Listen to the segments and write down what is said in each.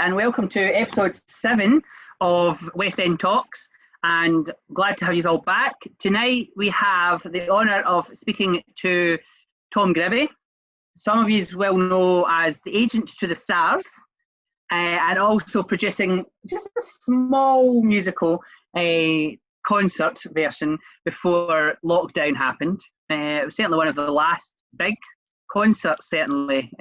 and welcome to episode 7 of West End Talks, and glad to have you all back. Tonight we have the honour of speaking to Tom Gribby. Some of you will know as the agent to the stars, and also producing just a small musical concert version before lockdown happened. It was certainly one of the last big concerts, certainly,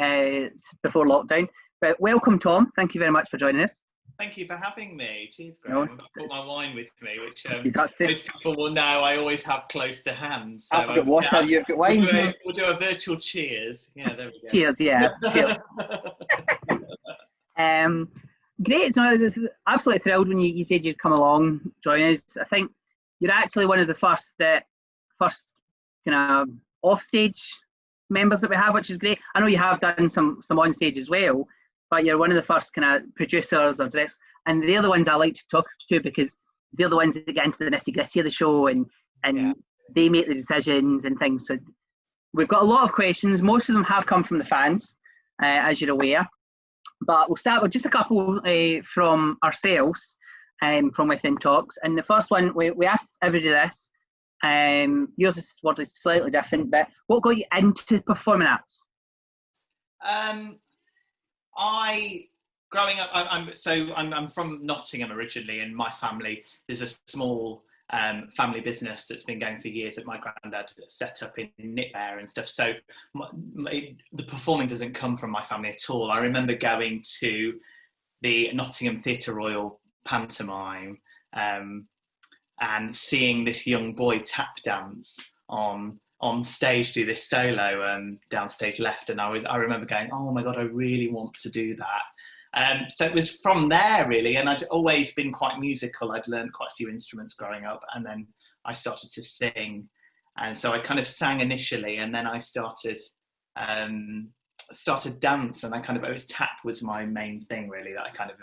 before lockdown. But welcome, Tom. Thank you very much for joining us. Thank you for having me. Cheers, Graham. I've got my wine with me, which most people will know I always have close to hand. So I've got water, you've got wine. We'll do a virtual cheers. Yeah, there we go. Cheers, yeah. Cheers. Great. So I was absolutely thrilled when you said you'd come along, join us. I think you're actually one of the first kind of offstage members that we have, which is great. I know you have done some on stage as well, but you're one of the first kind of producers or directors, and they're the ones I like to talk to because they're the ones that get into the nitty gritty of the show and they make the decisions and things. So we've got a lot of questions. Most of them have come from the fans, as you're aware, but we'll start with just a couple from ourselves, from West End Talks. And the first one, we asked everybody this. Yours is slightly different, but what got you into performing arts? Growing up, I'm from Nottingham originally, and my family, there's a small family business that's been going for years that my granddad set up in knitwear and stuff. So the performing doesn't come from my family at all. I remember going to the Nottingham Theatre Royal pantomime and seeing this young boy tap dance on stage, do this solo downstage left, and I remember going, oh my god, I really want to do that. So it was from there really, and I'd always been quite musical. I'd learned quite a few instruments growing up, and then I started to sing, and so I kind of sang initially, and then I started dance, and it was tap was my main thing really, that I kind of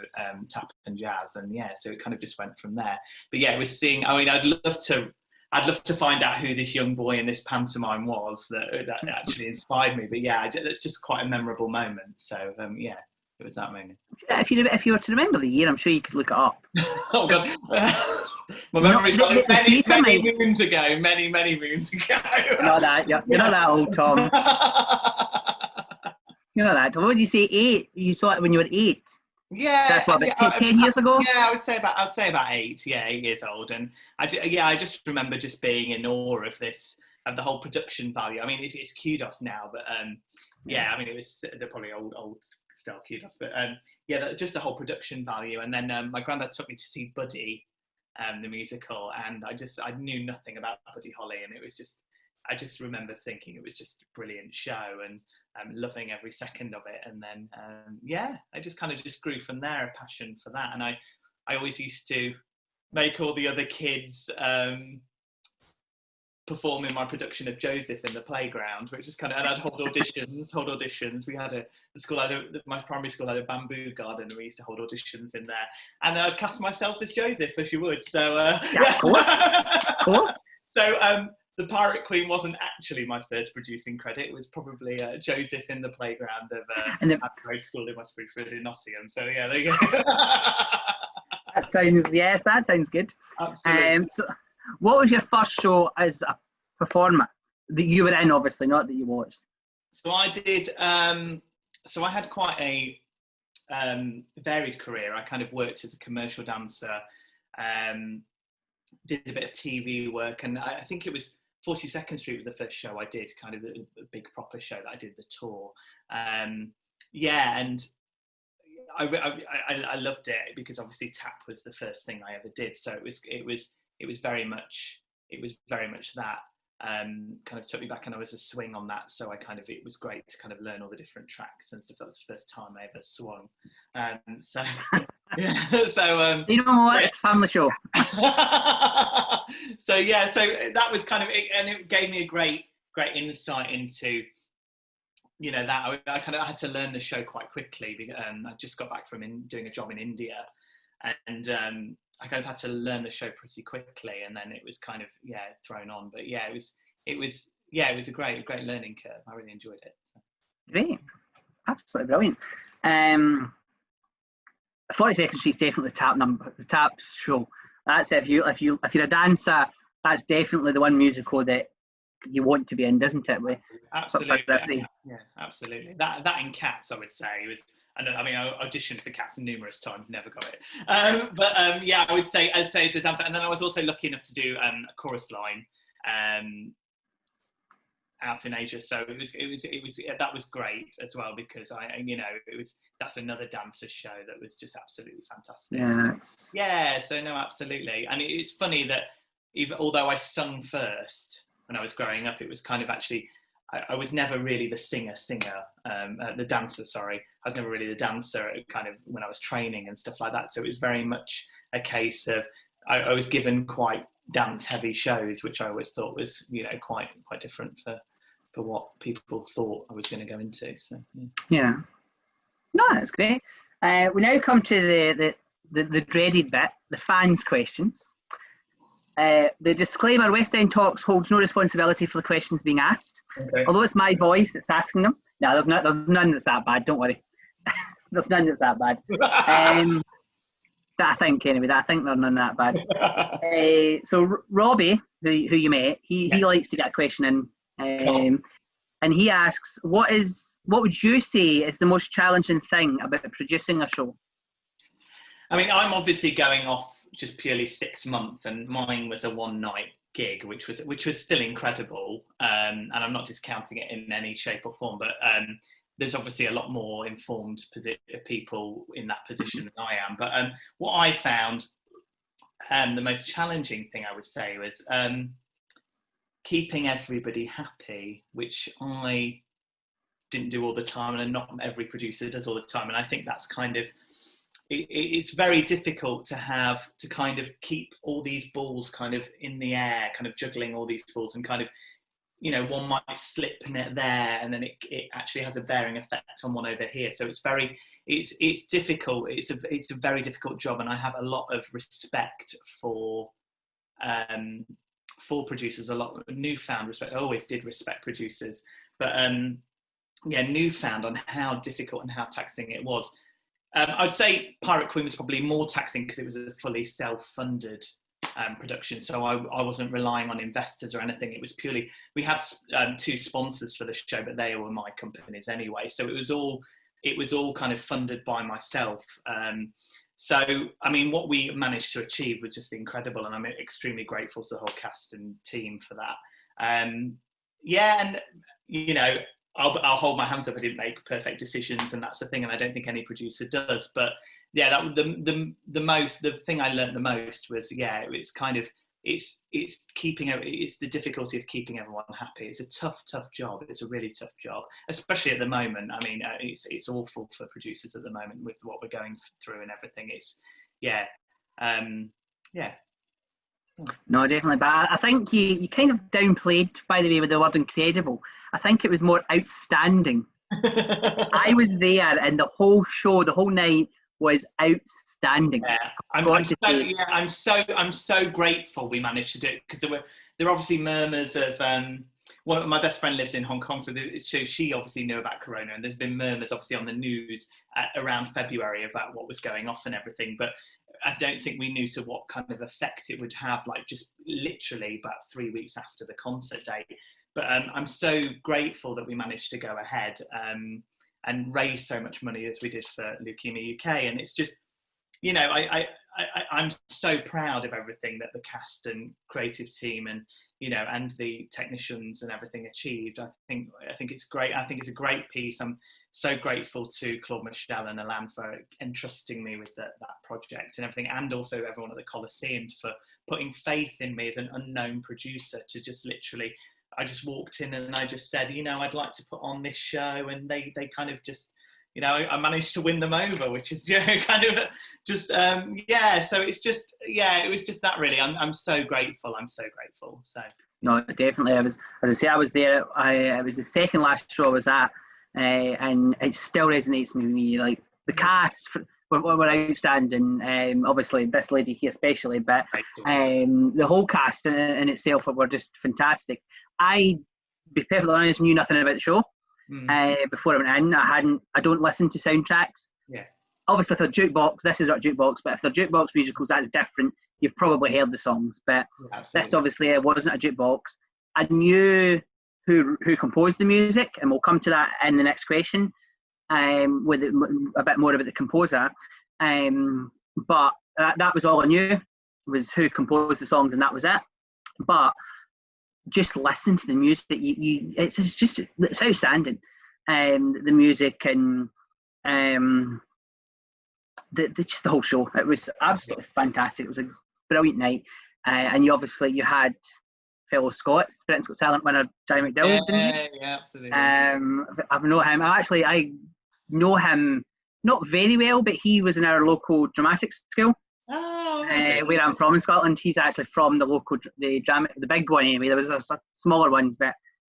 tap and jazz, and so it kind of just went from there. But it was seeing, I mean, I'd love to find out who this young boy in this pantomime was that actually inspired me. But it's just quite a memorable moment. So it was that moment. If you were to remember the year, I'm sure you could look it up. Oh god, my memory's many moons ago. You're not that old, Tom. You know that. What would you say? 8? You saw it when you were 8. Yeah, that's what, about 10 years ago. Yeah, I would say about 8. Yeah, 8 years old, and I just remember just being in awe of the whole production value. I mean, it's kudos now, but I mean, it was they're probably old style kudos, but just the whole production value. And then my granddad took me to see Buddy, the musical, and I knew nothing about Buddy Holly, and it was just. I just remember thinking it was just a brilliant show and loving every second of it. And then, I just kind of just grew from there, a passion for that. And I always used to make all the other kids perform in my production of Joseph in the playground, which is and I'd hold auditions. We had my primary school had a bamboo garden, and we used to hold auditions in there. And I'd cast myself as Joseph, as you would. So, cool. So, The Pirate Queen wasn't actually my first producing credit. It was probably Joseph in the playground of High School in Westbury in Nottingham. So there you go. That sounds good. Absolutely. So what was your first show as a performer that you were in? Obviously, not that you watched. So I did. So I had quite a varied career. I kind of worked as a commercial dancer. Did a bit of TV work, and I think it was 42nd Street was the first show I did, kind of a big proper show that I did the tour. And I loved it because obviously tap was the first thing I ever did. So it was very much that. Kind of took me back, and I was a swing on that, so it was great to kind of learn all the different tracks and stuff. That was the first time I ever swung. So you know what? It's a family show. So that was kind of it, and it gave me a great insight into that. I kind of had to learn the show quite quickly because I just got back from doing a job in India, and I kind of had to learn the show pretty quickly, and then it was kind of thrown on. But it was a great learning curve. I really enjoyed it. Great, absolutely brilliant. 42nd Street's definitely the tap show. That's if you're a dancer, that's definitely the one musical that you want to be in, doesn't it? Absolutely. Yeah, absolutely. That and Cats, I would say, was. I auditioned for Cats numerous times, never got it. Yeah, I would say it's a dancer. And then I was also lucky enough to do a chorus line out in Asia, so it was that was great as well, because that's another dancer show that was just absolutely fantastic. So no, absolutely. And it's funny that although I sung first when I was growing up, it was kind of actually I was never really the the dancer. Sorry, I was never really the dancer. Kind of when I was training and stuff like that. So it was very much a case of I was given quite dance-heavy shows, which I always thought was quite different for what people thought I was going to go into. So yeah. No, that's great. We now come to the dreaded bit, the fans' questions. The disclaimer: West End Talks holds no responsibility for the questions being asked. Okay. Although it's my voice that's asking them. No, there's none that's that bad. Don't worry. There's none that's that bad. That I think anyway. That I think they're none that bad. So Robbie, who you met, he likes to get a question in, and he asks, what would you say is the most challenging thing about producing a show? I mean, I'm obviously going off just purely 6 months, and mine was a one-night gig, which was still incredible, and I'm not discounting it in any shape or form, but there's obviously a lot more informed people in that position than I am. But what I found the most challenging thing, I would say, was keeping everybody happy, which I didn't do all the time, and not every producer does all the time. And I think that's kind of it's very difficult to kind of keep all these balls kind of in the air, kind of juggling all these balls, and kind of, one might slip there, and then it actually has a bearing effect on one over here. So it's difficult. It's a very difficult job, and I have a lot of respect for producers, a lot of newfound respect. I always did respect producers, but newfound on how difficult and how taxing it was. I would say Pirate Queen was probably more taxing because it was a fully self-funded production, so I wasn't relying on investors or anything. It was purely, we had 2 sponsors for the show, but they were my companies anyway, so it was all kind of funded by myself. So I mean, what we managed to achieve was just incredible, and I'm extremely grateful to the whole cast and team for that. And I'll hold my hands up. I didn't make perfect decisions, and that's the thing, and I don't think any producer does. But yeah, that the thing I learned the most was it's kind of it's the difficulty of keeping everyone happy. It's a tough job. It's a really tough job, especially at the moment. I mean, it's awful for producers at the moment with what we're going through and everything. No, definitely. But I think you kind of downplayed, by the way, with the word incredible. I think it was more outstanding. I was there, and the whole show, the whole night was outstanding. Yeah, I'm so grateful we managed to do it, because there were obviously murmurs of one of my best friend lives in Hong Kong, so she obviously knew about Corona, and there's been murmurs obviously on the news around February about what was going off and everything, but I don't think we knew to what kind of effect it would have, like just literally about 3 weeks after the concert date. But I'm so grateful that we managed to go ahead and raise so much money as we did for Leukemia UK. And it's just, I'm so proud of everything that the cast and creative team and the technicians and everything achieved. I think it's great. I think it's a great piece. I'm so grateful to Claude Michel and Alan for entrusting me with that project and everything, and also everyone at the Coliseum for putting faith in me as an unknown producer to just literally, I just walked in and I just said, I'd like to put on this show, and they kind of just, I managed to win them over, which is kind of just so it's just it was just that really. I'm so grateful. So no, definitely. I was, as I say, I was there. It was the second last show I was at, and it still resonates with me. Like the cast were outstanding. Obviously this lady here especially, but the whole cast in itself were just fantastic. I, be perfectly honest, knew nothing about the show before I went in. I don't listen to soundtracks. Yeah. obviously if they're jukebox, this is not jukebox, but if they're jukebox musicals, that's different. You've probably heard the songs, but this obviously it wasn't a jukebox. I knew who composed the music, and we'll come to that in the next question, with a bit more about the composer. But that was all I knew, was who composed the songs, and that was it. But just listen to the music. It's outstanding. The music and just the whole show. It was absolutely fantastic. It was a brilliant night. And you had fellow Scots, Britain's Got Talent winner Johnny McDowell, didn't you? Yeah, absolutely. I know him. I know him not very well, but he was in our local dramatics school. Oh, okay. Where I'm from in Scotland. He's actually from the big one anyway. There was a smaller ones, but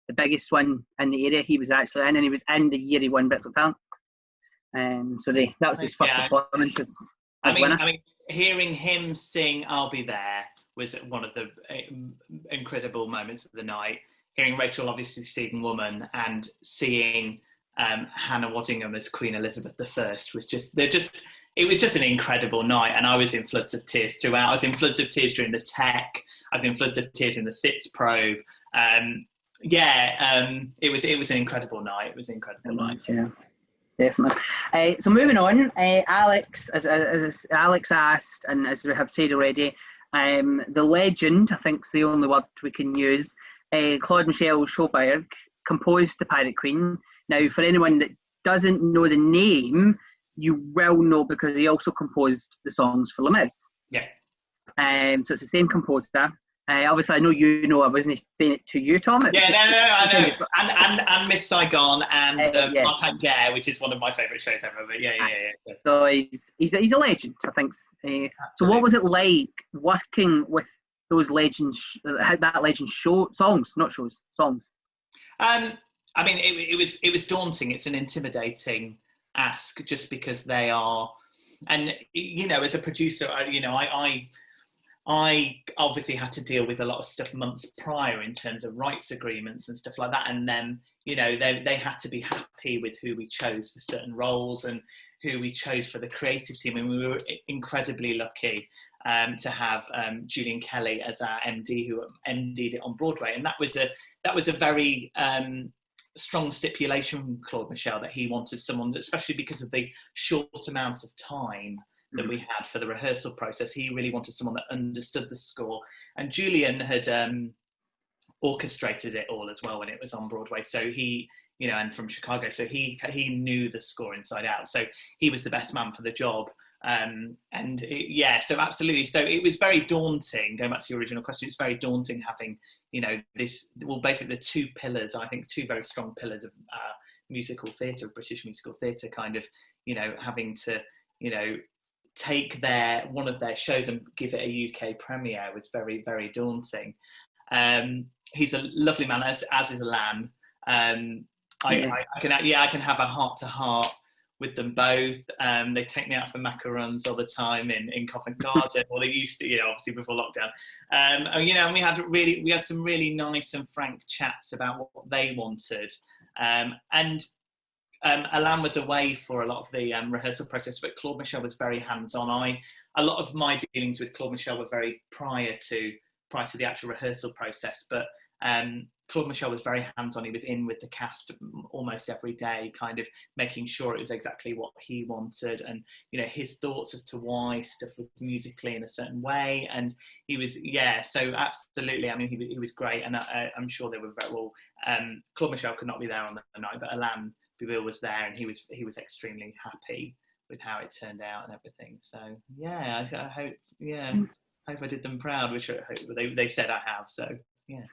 the biggest one in the area he was actually in, and he was in the year he won Britain's Got Talent. So that was his first performance as winner. I mean, hearing him sing "I'll Be There" was one of the incredible moments of the night. Hearing Rachel obviously sing "Woman" and seeing Hannah Waddingham as Queen Elizabeth I it was just an incredible night, and I was in floods of tears throughout. I was in floods of tears during the tech. I was in floods of tears in the SITS probe. It was an incredible night. It was an incredible night. Yeah, definitely. So moving on, Alex, as Alex asked, and as we have said already, the legend, I think is the only word we can use, Claude Michel Sjoberg composed the Pirate Queen. Now, for anyone that doesn't know the name, you will know because he also composed the songs for Les Mis. Yeah. So it's the same composer. Obviously, I know you know. I wasn't saying it to you, Tom. Yeah, I know. And Miss Saigon and Martin Guerre, which is one of my favourite shows ever. But yeah. So he's a legend, I think. So what was it like working with those legends? That legend songs. I mean, it was daunting. It's an intimidating ask, just because they are, and as a producer, I obviously had to deal with a lot of stuff months prior in terms of rights agreements and stuff like that, and then they had to be happy with who we chose for certain roles and who we chose for the creative team, and we were incredibly lucky to have Julian Kelly as our MD, who MD'd it on Broadway, and that was a very strong stipulation from Claude Michel, that he wanted someone, especially because of the short amount of time that we had for the rehearsal process. He really wanted someone that understood the score, and Julian had orchestrated it all as well when it was on Broadway. So he, and from Chicago, so he knew the score inside out. So he was the best man for the job. So absolutely. So it was very daunting. Going back to your original question, it's very daunting having, basically the two pillars, I think two very strong pillars of musical theatre, of British musical theatre, kind of, having to, take one of their shows and give it a UK premiere was very, very daunting. He's a lovely man, as is Alan. I can have a heart-to-heart with them both. They take me out for macarons all the time in Covent Garden, or they used to, obviously before lockdown. And we had some really nice and frank chats about what they wanted. Alan was away for a lot of the rehearsal process, but Claude Michel was very hands-on. A lot of my dealings with Claude Michel were very prior to the actual rehearsal process, but Claude Michel was very hands-on. He was in with the cast almost every day, kind of making sure it was exactly what he wanted, and his thoughts as to why stuff was musically in a certain way. And he was, so absolutely. I mean, he was great, and I'm sure they were very well. Claude Michel could not be there on the night, but Alain Boublil was there, and he was extremely happy with how it turned out and everything. So I hope, hope I did them proud, which I hope they said I have. So yeah.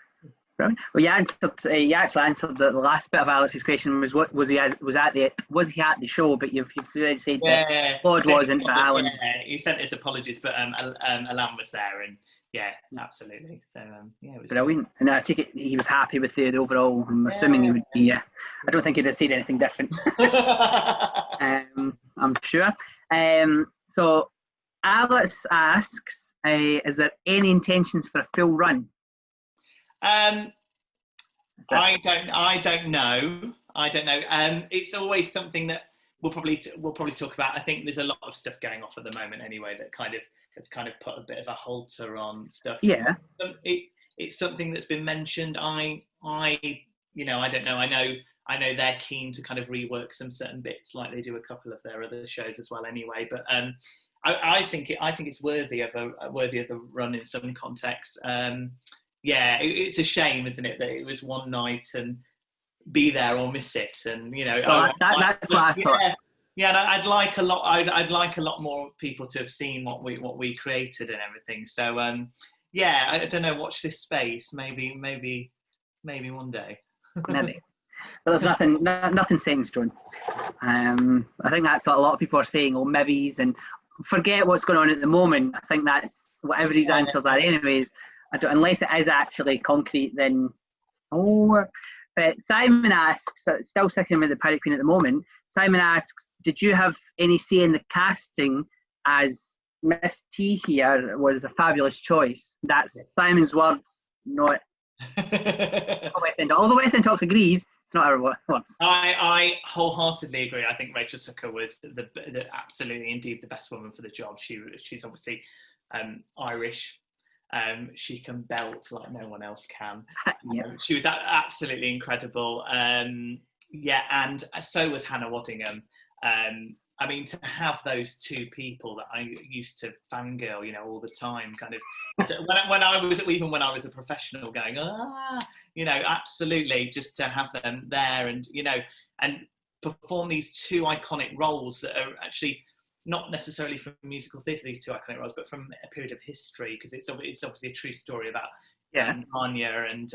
Well, you actually answered the last bit of Alex's question, was he at the show? But you've already said that Claude wasn't, but Alan. Yeah, he sent his apologies, but Alan was there, and absolutely. So it was brilliant. And I take it he was happy with the overall. I'm assuming he would be. I don't think he'd have said anything different. I'm sure. So Alex asks, is there any intentions for a full run? I don't know. It's always something that we'll probably talk about. I think there's a lot of stuff going off at the moment anyway that has kind of put a bit of a halter on stuff. Yeah. It's something that's been mentioned. I don't know. I know they're keen to kind of rework some certain bits, like they do a couple of their other shows as well, anyway. But I think it's worthy of a run in some context. It's a shame, isn't it, that it was one night and be there or miss it, and Well, that's what I thought. Yeah, and I'd like a lot. I'd like a lot more people to have seen what we created and everything. So I don't know. Watch this space. Maybe one day. Maybe. But there's nothing set in stone. I think that's what a lot of people are saying. Oh, maybes, and forget what's going on at the moment. I think that's what everybody's answers are, anyways. Unless it is actually concrete, then But Simon asks, still sticking with the Pirate Queen at the moment. Simon asks, did you have any say in the casting, as Miss T here was a fabulous choice? That's Simon's words, not West End. Although West End Talks agrees, it's not our words. I wholeheartedly agree. I think Rachel Tucker was the absolutely indeed the best woman for the job. She's obviously Irish. She can belt like no one else can. Yes. She was absolutely incredible. And so was Hannah Waddingham. I mean, to have those two people that I used to fangirl, all the time, kind of when I was a professional, going absolutely, just to have them there and and perform these two iconic roles that are actually not necessarily from musical theatre, these two iconic roles, but from a period of history, because it's obviously a true story about Anya and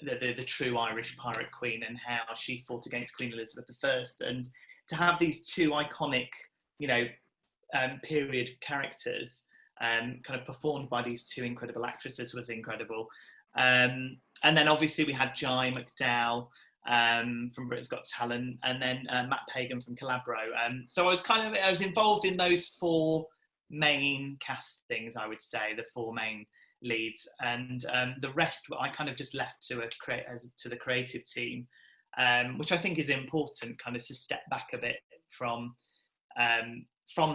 the true Irish pirate queen, and how she fought against Queen Elizabeth I, and to have these two iconic, period characters, kind of performed by these two incredible actresses was incredible. And then obviously we had Jai McDowell from Britain's Got Talent, and then Matt Pagan from Calabro. So I was involved in those four main castings, I would say, the four main leads, and the rest I kind of just left to the creative team, which I think is important, kind of to step back a bit from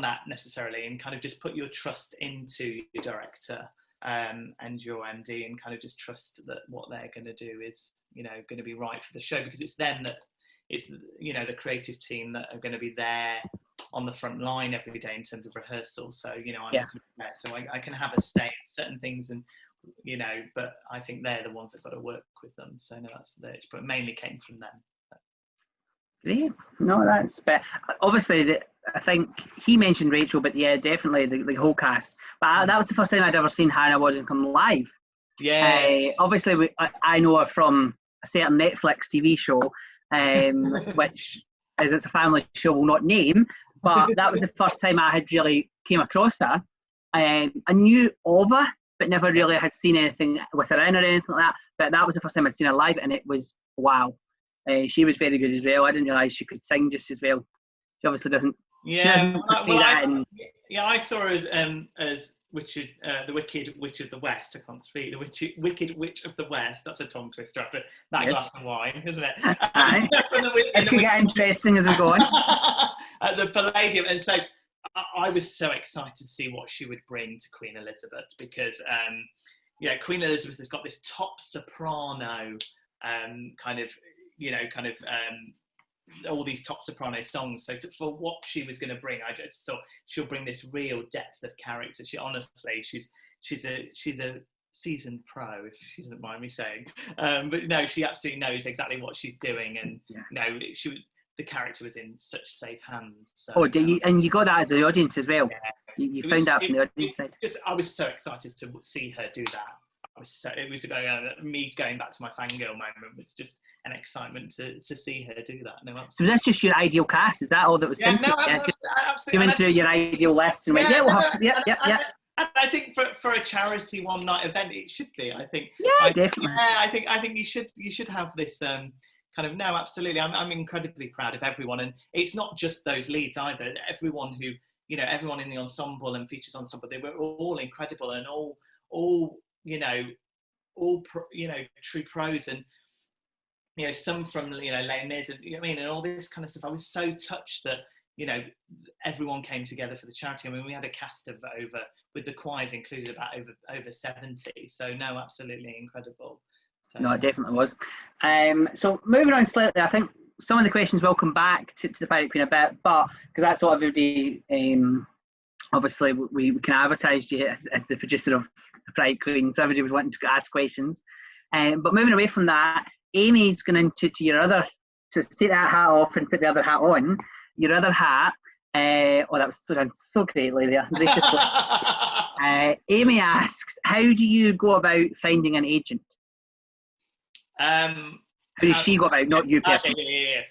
that necessarily, and kind of just put your trust into your director and your MD, and kind of just trust that what they're going to do is going to be right for the show, because it's them that it's the creative team that are going to be there on the front line every day in terms of rehearsal. So so I can have a say in certain things, and but I think they're the ones that got to work with them. So no, it mainly came from them. Great. No, that's, but obviously I think he mentioned Rachel, but yeah, definitely the whole cast. But that was the first time I'd ever seen Hannah Waddingham live. Yeah. Obviously, I know her from a certain Netflix TV show, which it's a family show we'll not name, but that was the first time I had really came across her. I knew of her, but never really had seen anything with her in or anything like that. But that was the first time I'd seen her live, and it was wow. She was very good as well. I didn't realise she could sing just as well. She obviously doesn't. Yeah, I saw her as Witched, the Wicked Witch of the West. I can't speak. The Wicked Witch of the West. That's a tongue twister after that glass of wine, isn't it? It could get interesting as we go on. At the Palladium, and so I was so excited to see what she would bring to Queen Elizabeth, because Queen Elizabeth has got this top soprano all these top soprano songs. So for what she was going to bring, I just thought she'll bring this real depth of character. She's a seasoned pro, if she doesn't mind me saying. But no, she absolutely knows exactly what she's doing, and the character was in such safe hands. So, and you got that as the audience as well. Yeah. You found that from the audience side. I was so excited to see her do that. It was me going back to my fangirl moment. Was just an excitement to see her do that. No, absolutely. So that's just your ideal cast? Is that all that was? Yeah, no, absolutely. You went through your ideal list and And I think for a charity one night event, it should be. I think. Yeah, definitely. Yeah, I think you should have this kind of. No, absolutely. I'm incredibly proud of everyone, and it's not just those leads either. Everyone who everyone in the ensemble and features ensemble, they were all incredible, and all true pros, and some from, Les Mis, and and all this kind of stuff. I was so touched that, everyone came together for the charity. I mean, we had a cast of with the choirs included, about over 70. So no, absolutely incredible. So, no, it definitely was. So moving on slightly, I think some of the questions will come back to the Pirate Queen a bit, but because that's what everybody, obviously we can advertise you as the producer of the Pirate Queen, so everybody was wanting to ask questions. But moving away from that, Amy's going into your other, to take that hat off and put the other hat on, your other hat. That was so greatly there, graciously. Amy asks, how do you go about finding an agent? How does she go about, not you personally?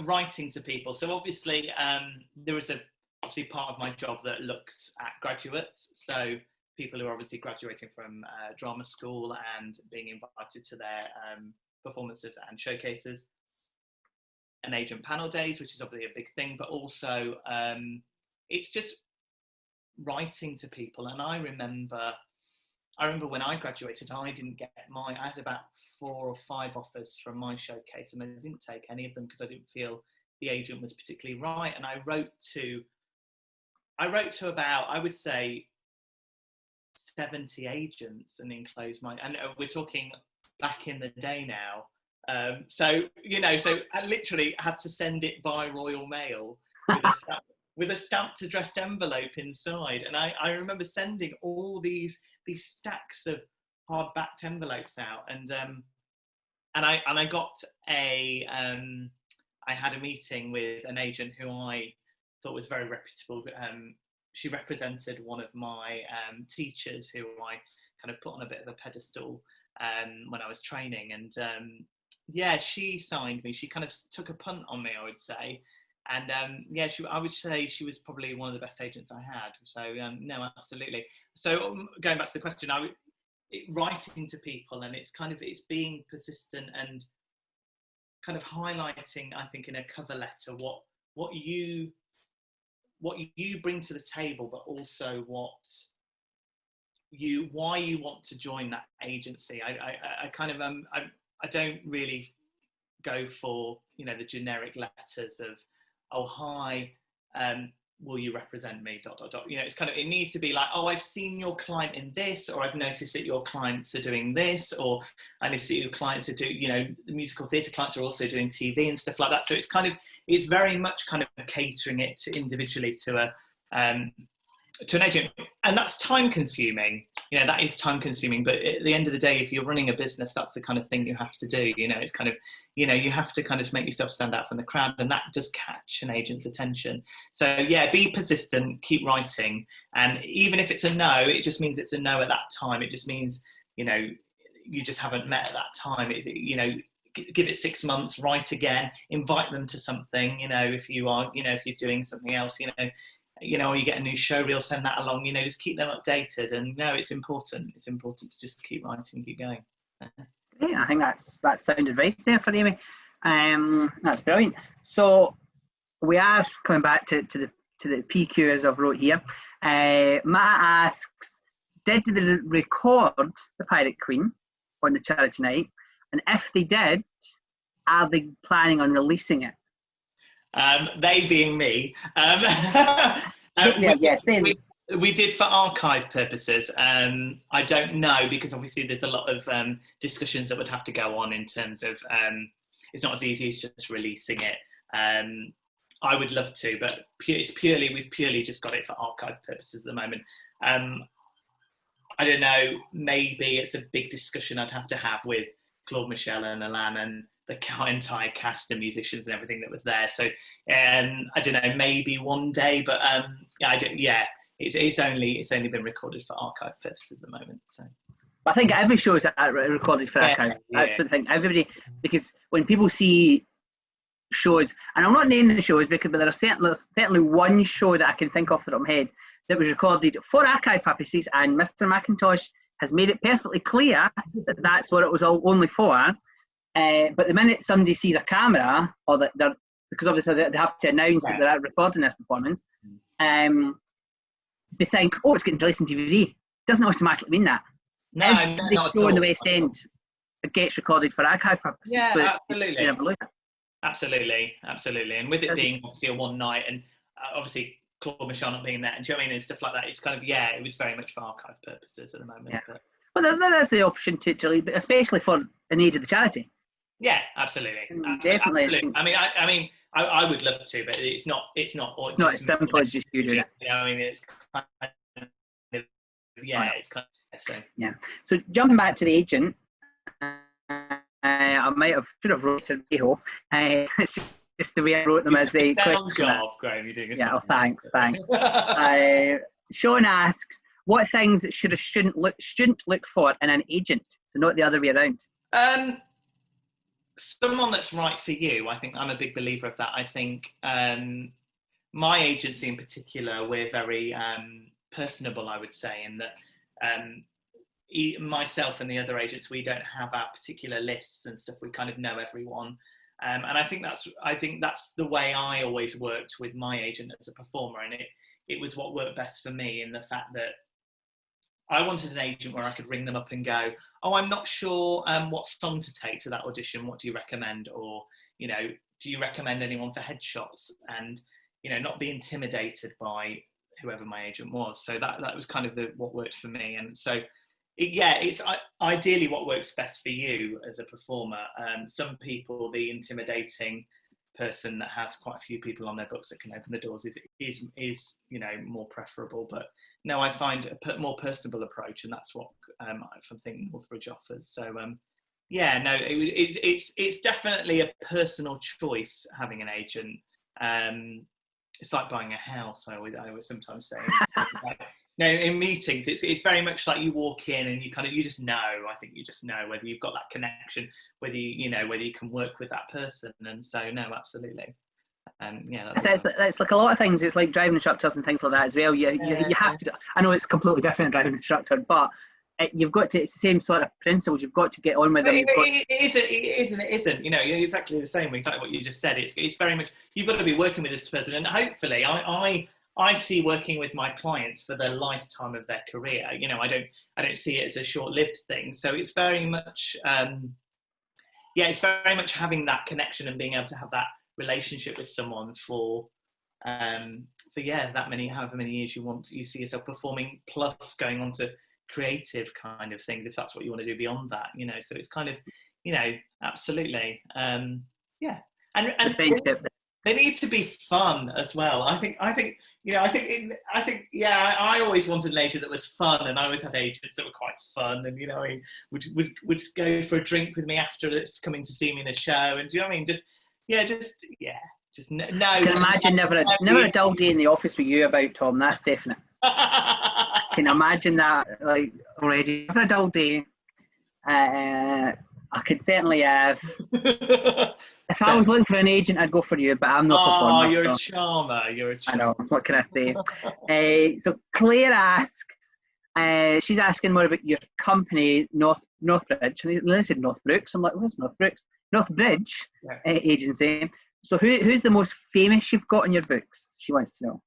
Writing to people. So obviously, there is obviously part of my job that looks at graduates. So people who are obviously graduating from drama school and being invited to their performances and showcases, and agent panel days, which is obviously a big thing, but also it's just writing to people. And I remember when I graduated, I had about 4 or 5 offers from my showcase, and I didn't take any of them because I didn't feel the agent was particularly right. And I wrote to about, I would say, 70 agents and enclosed and we're talking back in the day now. So I literally had to send it by Royal Mail with a stamped addressed envelope inside. And I remember sending all these stacks of hard-backed envelopes out. And I got I had a meeting with an agent who I thought was very reputable. She represented one of my teachers who I kind of put on a bit of a pedestal when I was training. And she signed me. She kind of took a punt on me, I would say. And I would say she was probably one of the best agents I had. So no, absolutely. So going back to the question, writing to people, and it's being persistent and kind of highlighting, I think, in a cover letter what you bring to the table, but also why you want to join that agency. I don't really go for the generic letters of, oh hi, will you represent me, ... It's it needs to be like, oh, I've seen your client in this, or I've noticed that your clients are doing this, or I know that your clients are doing, the musical theatre clients are also doing TV and stuff like that. So it's very much kind of catering it individually to an agent, and that's time consuming. That is time consuming, but at the end of the day, if you're running a business, that's the kind of thing you have to do. It's you have to kind of make yourself stand out from the crowd, and that does catch an agent's attention. So be persistent, keep writing, and even if it's a no, it just means it's a no at that time. It just means you just haven't met at that time. Give it 6 months, write again, invite them to something. If you're doing something else, or you get a new show reel, send that along, just keep them updated. And no, it's important. It's important to just keep writing and keep going. Yeah, I think that's sound advice there for Amy. That's brilliant. So we are coming back to the PQ as I've wrote here. Matt asks, did they record the Pirate Queen on the charity night? And if they did, are they planning on releasing it? They being me. We did for archive purposes. I don't know, because obviously there's a lot of discussions that would have to go on in terms of it's not as easy as just releasing it. I would love to, but we've purely just got it for archive purposes at the moment. I don't know, maybe it's a big discussion I'd have to have with Claude Michel and Alan and the entire cast and musicians and everything that was there. So I don't know, maybe one day, but it's only been recorded for archive purposes at the moment. So I think every show is recorded for archive. That's the thing. Everybody, because when people see shows, and I'm not naming the shows but there's certainly one show that I can think of off the top of my head that was recorded for archive purposes, and Mr. McIntosh has made it perfectly clear that that's what it was all only for. But the minute somebody sees a camera, or that they're, because obviously they have to announce that they're recording this performance, they think, oh, it's getting released on DVD. Doesn't automatically mean that. No, Every show in the West End it gets recorded for archive purposes. Yeah, So absolutely. you never lose it. Absolutely. And with it being obviously a one night, and obviously Claude Michel not being there, and do you know what I mean, and stuff like that, it's kind of, it was very much for archive purposes at the moment. Yeah. But well, there is the option to leave it, especially for the need of the charity. Yeah, absolutely. Definitely. Absolutely. I mean, I would love to, but it's not not as simple as just you doing it. You know, I mean, it's kind of, it's kind of, so. Yeah. So jumping back to the agent, I should have wrote it down. It's just the way I wrote them as they sound job, Graham. You're doing it. Yeah. Thanks. Sean asks, what things should a student look for in an agent? So not the other way around. Someone that's right for you. I think I'm a big believer of that. I think my agency in particular, we're very personable, I would say, in that myself and the other agents, we don't have our particular lists and stuff. We kind of know everyone. And I think that's the way I always worked with my agent as a performer. And it was what worked best for me, in the fact that I wanted an agent where I could ring them up and go, oh, I'm not sure what song to take to that audition. What do you recommend? Or, you know, do you recommend anyone for headshots? And, you know, not be intimidated by whoever my agent was. So that was kind of what worked for me. And so, it's ideally what works best for you as a performer. Some people, the intimidating person that has quite a few people on their books that can open the doors is you know, more preferable. But no, I find a more personable approach, and that's what I think Northbridge offers. So it's definitely a personal choice having an agent. It's like buying a house. I always sometimes say. No, in meetings, it's very much like you walk in and you just know. I think you just know whether you've got that connection, whether you can work with that person. And so, no, absolutely. It's like a lot of things. It's like driving instructors and things like that as well. You have to. I know it's completely different than driving instructor, but you've got to. It's the same sort of principles. You've got to get on with them. It isn't. You know, you're exactly the same. Exactly what you just said. It's very much, you've got to be working with this person, and hopefully, I see working with my clients for the lifetime of their career. You know, I don't see it as a short-lived thing. So it's very much, it's very much having that connection and being able to have that relationship with someone for however many years you see yourself performing, plus going on to creative kind of things, if that's what you want to do beyond that. You know, so it's kind of, you know, absolutely, and they need to be fun as well. I always wanted an agent that was fun, and I always had agents that were quite fun, and, you know, would go for a drink with me after it's coming to see me in a show, and, do you know what I mean? No. I can imagine never a dull day in the office with you about, Tom. That's definite. I can imagine that, like, already. Never a dull day. I could certainly have. If I was looking for an agent, I'd go for you, but I'm not performing. Oh, you're a charmer. I know. What can I say? So Claire asks, she's asking more about your company, Northbridge. And I said Northbrooks. I'm like, where's Northbrooks? Northbridge agency. So who's the most famous you've got in your books? She wants to know.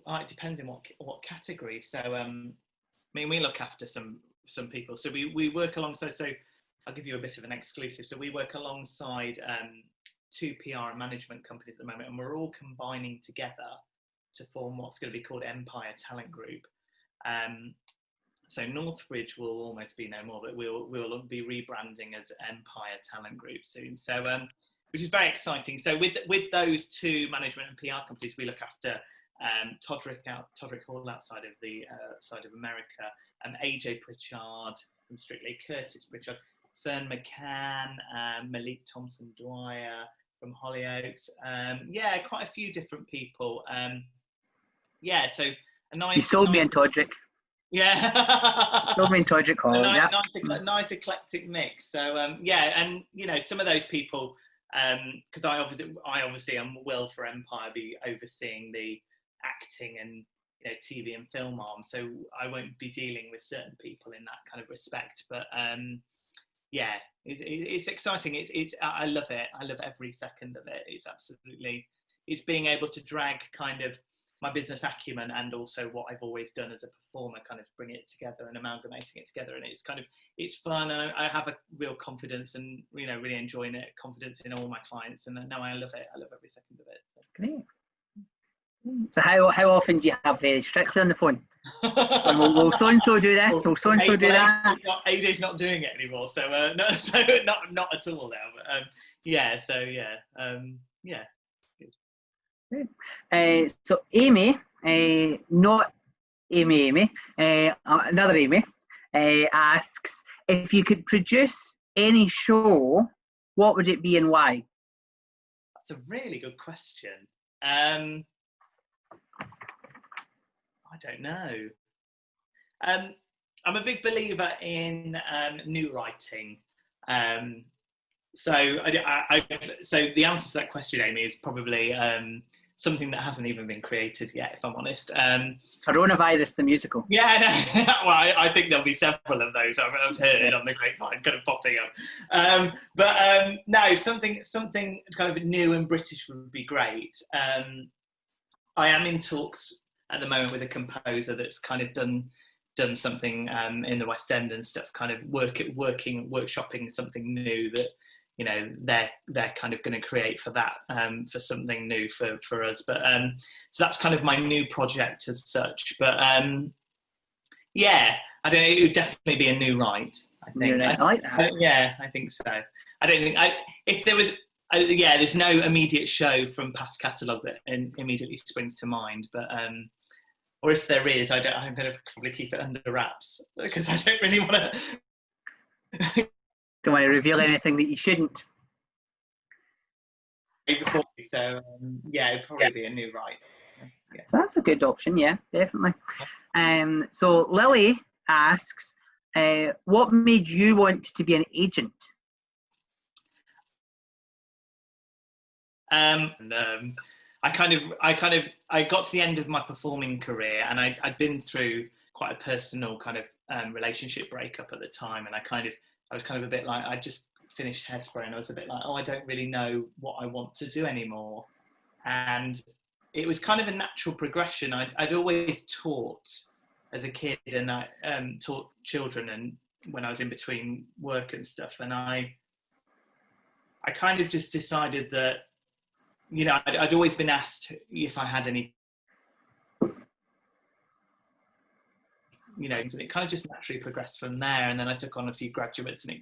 It depends on what category. So, I mean, we look after some people. So we work alongside. So I'll give you a bit of an exclusive. So we work alongside 2 PR and management companies at the moment, and we're all combining together to form what's going to be called Empire Talent Group. So Northbridge will almost be no more, but we'll be rebranding as Empire Talent Group soon. So, which is very exciting. So with those 2 management and PR companies, we look after Todrick Hall outside of America, AJ Pritchard from Strictly, Curtis Pritchard, Fern McCann, Malik Thompson Dwyer from Hollyoaks. Quite a few different people. So a nice. You sold me in Todrick. Yeah. Sold me in Todrick Hall. Nice eclectic mix. So and, you know, some of those people, because I obviously am for Empire, be overseeing the acting and, you know, TV and film arm, so I won't be dealing with certain people in that kind of respect. But it's exciting. I love it. I love every second of it. It's being able to drag kind of my business acumen and also what I've always done as a performer, kind of bring it together and amalgamating it together. And it's fun, and I have a real confidence and, really enjoying it, confidence in all my clients. And now I love it. I love every second of it. So. Great. So how often do you have Strictly on the phone? Will so-and-so do this? Will so-and-so do that? AJ's not doing it anymore, so no, so not at all now. But So Amy, not Amy, another Amy, asks, if you could produce any show, what would it be and why? That's a really good question. I don't know. I'm a big believer in new writing. So the answer to that question, Amy, is probably something that hasn't even been created yet, if I'm honest. Coronavirus, the musical. Yeah, no, well, I think there'll be several of those. I've heard on the grapevine kind of popping up. No, something kind of new and British would be great. I am in talks at the moment with a composer that's kind of done something in the West End and stuff, kind of workshopping something new that they're kind of going to create for that, for something new for us. But so that's kind of my new project as such. But yeah, I don't know, it would definitely be a new write, I think. I like that. Yeah, I think so. I don't think if there was there's no immediate show from past catalogue that immediately springs to mind, but or if there is, I'm going to probably keep it under wraps because I don't really want to. Don't want to reveal anything that you shouldn't. So it'd probably be a new write. So that's a good option, yeah, definitely. So Lily asks, what made you want to be an agent? I got to the end of my performing career, and I'd been through quite a personal kind of relationship breakup at the time, and I was kind of a bit like, I just finished Hairspray, and I was a bit like, I don't really know what I want to do anymore. And it was kind of a natural progression. I'd always taught as a kid, and I taught children, and when I was in between work and stuff, and I kind of just decided that, I'd always been asked if I had any, and it kind of just naturally progressed from there. And then I took on a few graduates, and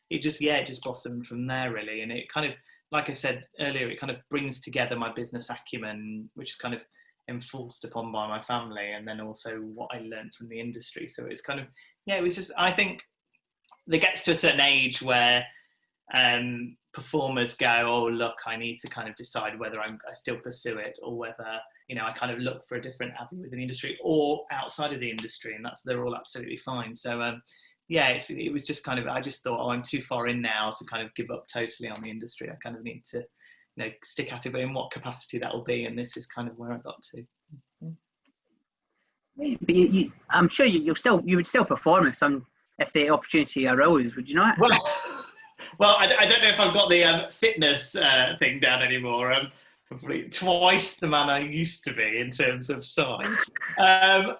it just blossomed from there, really. And it kind of, like I said earlier, it kind of brings together my business acumen, which is kind of enforced upon by my family, and then also what I learned from the industry. So it's kind of, it was just, I think there gets to a certain age where performers go, oh look, I need to kind of decide whether I still pursue it, or whether I kind of look for a different avenue within the industry or outside of the industry, and they're all absolutely fine. So it was just kind of, I just thought, I'm too far in now to kind of give up totally on the industry. I kind of need to stick at it, but in what capacity that will be, and this is kind of where I got to. But I'm sure you would still perform if the opportunity arose, would you not? Well, I don't know if I've got the fitness thing down anymore. Probably twice the man I used to be in terms of size.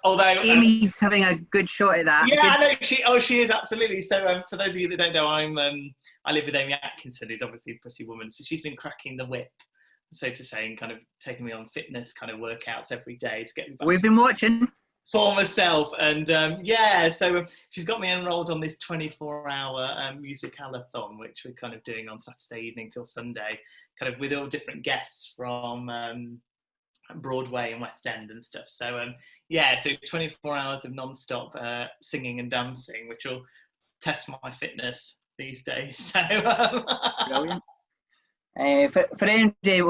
Although Amy's having a good shot at that. Yeah, I know she is absolutely. So for those of you that don't know, I live with Amy Atkinson, who's obviously a pretty woman. So she's been cracking the whip, so to say, and kind of taking me on fitness kind of workouts every day to get me back. We've been watching. For myself, and so she's got me enrolled on this 24-hour musicalathon, which we're kind of doing on Saturday evening till Sunday, kind of with all different guests from Broadway and West End and stuff. So so 24 hours of non-stop singing and dancing, which will test my fitness these days. So brilliant. For anybody,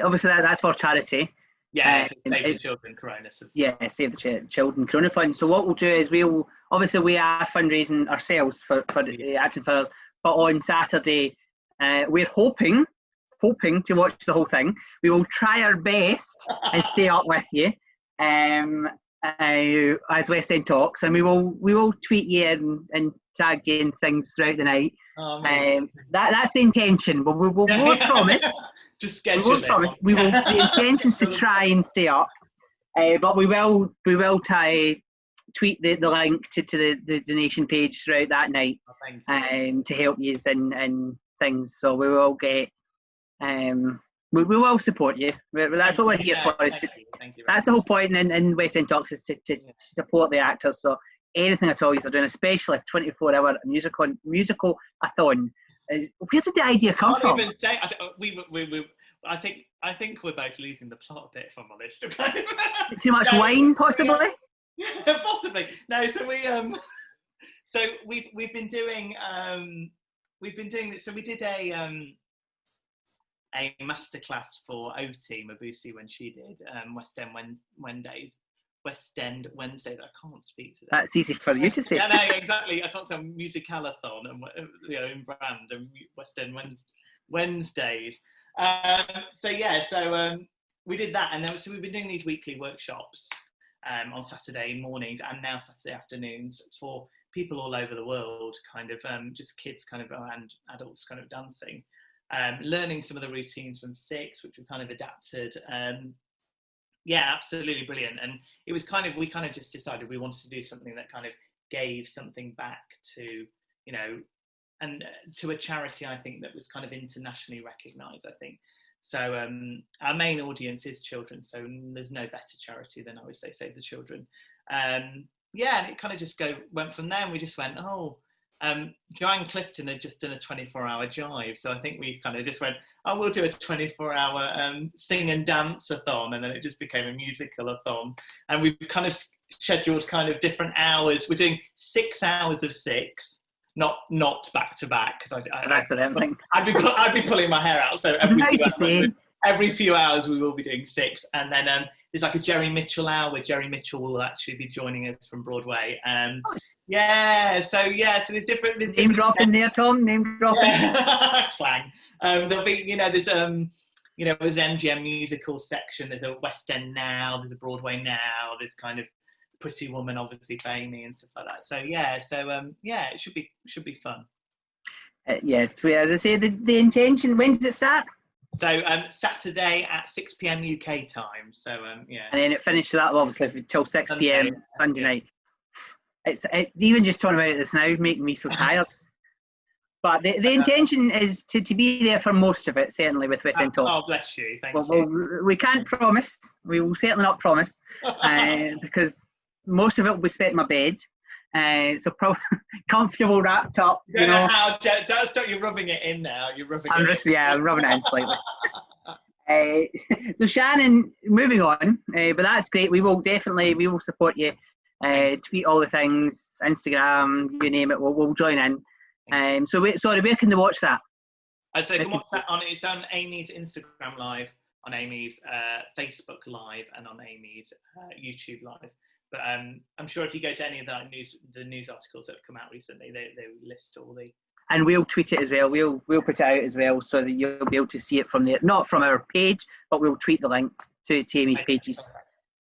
obviously that's for charity. Yeah, Save the Children Corona. Yeah, Save the Children Corona Fund. So what we'll do is we are fundraising ourselves for Action for Us, but on Saturday we're hoping to watch the whole thing. We will try our best and stay up with you as West End talks, and we will tweet you and tag you in things throughout the night. That's the intention, but we won't promise. Just schedule it. The intention's to try and stay up. But we will tweet the link to the donation page throughout that night, to help you and things. So we will get we will support you. That's what we're here for. Thank you. That's the whole point in West End Talks, is to support the actors. So anything at all you're doing, especially a 24-hour musical-a-thon. Where did the idea come from? I think we're both losing the plot a bit, if I'm honest. Too much wine, possibly. Yeah, possibly. No, so we've been doing this. So we did a masterclass for Oti Mabusi when she did West End Wednesdays. I can't speak to that. That's easy for you to say. Yeah, no, exactly. I can't say musicalathon and in brand and West End Wednesdays. We did that, and then we've been doing these weekly workshops on Saturday mornings and now Saturday afternoons for people all over the world, kind of just kids kind of and adults kind of dancing, learning some of the routines from Six, which we kind of adapted. Yeah, absolutely brilliant. And it was we just decided we wanted to do something that kind of gave something back to, and to a charity, I think, that was kind of internationally recognised, I think. So our main audience is children, so there's no better charity than, I would say, Save the Children. And it kind of just went from there, and we just went, Joanne Clifton had just done a 24-hour jive, so I think we kind of just went, we'll do a 24-hour sing and dance-a-thon, and then it just became a musical-a-thon. And we've kind of scheduled kind of different hours. We're doing 6 hours of Six, not back to back, because I'd be pulling my hair out. So every few hours we will be doing Six, and then there's like a Jerry Mitchell hour where Jerry Mitchell will actually be joining us from Broadway. So there's different. Name dropping there, Tom. Name dropping. Yeah. Clang. There'll be there's an MGM musical section. There's a West End now. There's a Broadway now. There's kind of Pretty Woman, obviously, for Amy and stuff like that. So it should be fun. Yes, as I say, the intention. When does it start? So Saturday at 6 p.m. UK time. So And then it finishes that obviously till 6 p.m. Sunday night. It's even just talking about this now making me so tired. But the intention is to be there for most of it, certainly with West End Talks. Oh, bless you. Thank you. We can't promise. We will certainly not promise because most of it will be spent in my bed. So probably comfortable, wrapped up. Don't start. You're rubbing it in now. You're rubbing it in. Yeah, I'm rubbing it in slightly. So Shannon, moving on, but that's great. We will support you. Tweet all the things, Instagram, you name it. We'll join in. Where can they watch that? So you can watch that it's on Amy's Instagram Live, on Amy's Facebook Live, and on Amy's YouTube Live. But I'm sure if you go to any of the news articles that have come out recently, they list all the. And we'll tweet it as well. We'll put it out as well, so that you'll be able to see it from there, not from our page, but we'll tweet the link to Amy's pages.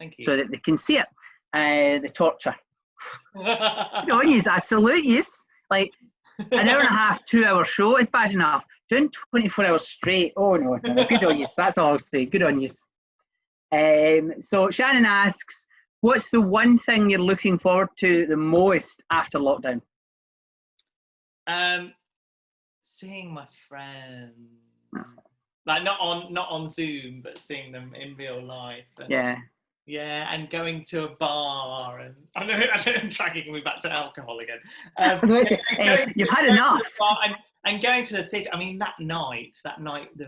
Thank you. So that they can see it. The torture. Good on you. I salute you. Like an hour and a half, 2 hour show is bad enough. Doing 24 hours straight. Oh no. Good on you. That's all I'll say. Good on you. So Shannon asks, what's the one thing you're looking forward to the most after lockdown? Seeing my friends. Like not on Zoom, but seeing them in real life. Yeah, and going to a bar, and I know I'm tracking me back to alcohol again. You've had enough. And going to the theatre. I mean, that night that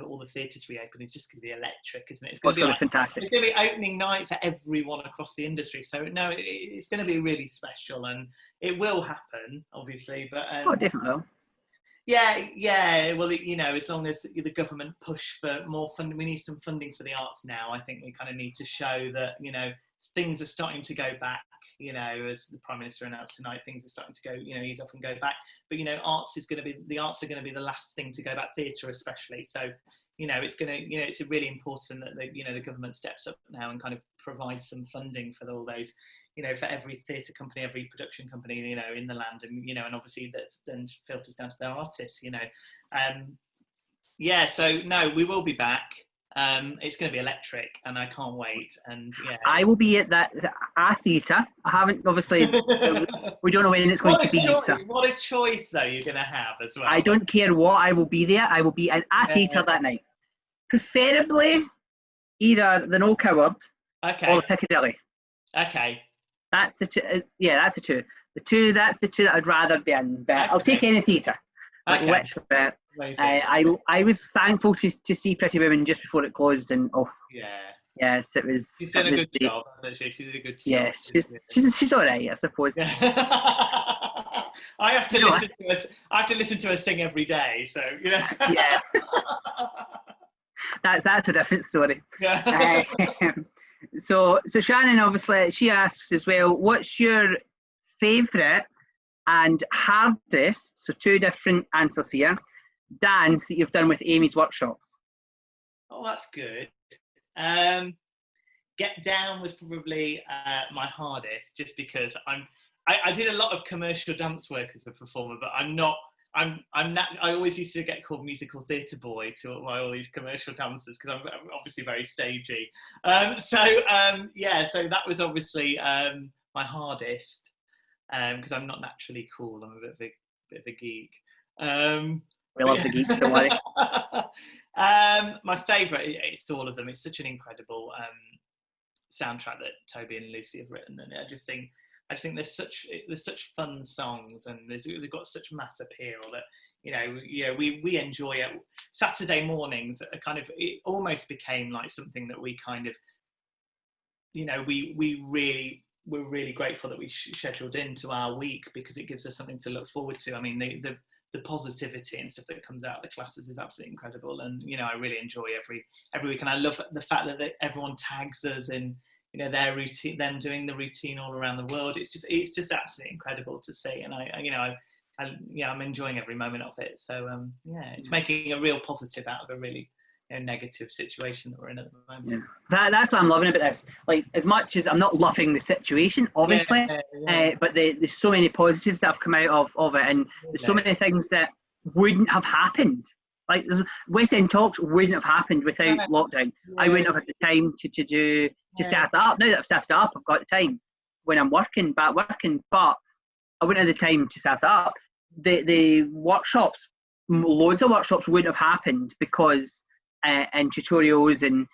all the theatres reopen is just going to be electric, isn't it? It's going to be fantastic. It's going to be opening night for everyone across the industry. So no, it's going to be really special, and it will happen, obviously. But definitely will. Yeah. Well, as long as the government push for more funding, we need some funding for the arts now. I think we kind of need to show that, things are starting to go back, as the Prime Minister announced tonight, things are starting to go, ease off and go back. But, the arts are going to be the last thing to go back, theatre especially. So, it's really important that the government steps up now and kind of provides some funding for all those, for every theatre company, every production company, in the land, and, and obviously that then filters down to their artists, So no, we will be back. It's going to be electric, and I can't wait. And yeah, I will be at that theatre. I haven't, obviously, we don't know when it's going to be. So what a choice, though, you're going to have as well. I don't care what, I will be there. I will be at a theatre that night. Preferably either the No Coward or the Piccadilly. Okay. That's the two. Yeah, that's the two. That's the two that I'd rather be in. But I'll take any theatre. Which bit? I was thankful to see Pretty Women just before it closed, and yes, it was. She's done a good job, hasn't she? She's a good job. Yes, she's all right, I suppose. Yeah. I have to listen to her sing every day, so you know. Yeah. That's a different story. Yeah. So Shannon, obviously, she asks as well, what's your favourite and hardest, so two different answers here, dance that you've done with Amy's workshops? Oh, that's good. Get Down was probably my hardest, just because I did a lot of commercial dance work as a performer, but I'm not. I always used to get called musical theatre boy to all these commercial dancers, because I'm obviously very stagey. So that was obviously my hardest, because I'm not naturally cool. I'm a bit of a geek. We love the geeks, don't worry. My favourite, it's all of them. It's such an incredible soundtrack that Toby and Lucy have written, and I just think there's such fun songs, and they've got such mass appeal that we enjoy it. Saturday mornings are kind of, it almost became like something that we kind of, we're really grateful that we scheduled into our week, because it gives us something to look forward to. I mean, the positivity and stuff that comes out of the classes is absolutely incredible, and I really enjoy every week, and I love the fact that everyone tags us in their routine, them doing the routine all around the world. It's just absolutely incredible to see, and I'm enjoying every moment of it. So it's making a real positive out of a really negative situation that we're in at the moment. Yeah. That's what I'm loving about this. Like, as much as I'm not loving the situation, obviously, but there's so many positives that have come out of it, and there's so many things that wouldn't have happened. Like, West End Talks wouldn't have happened without lockdown. I wouldn't have had the time to start it up. Now that I've started it up, I've got the time when I'm working, but I wouldn't have the time to start it up. The workshops, loads of workshops wouldn't have happened because and tutorials and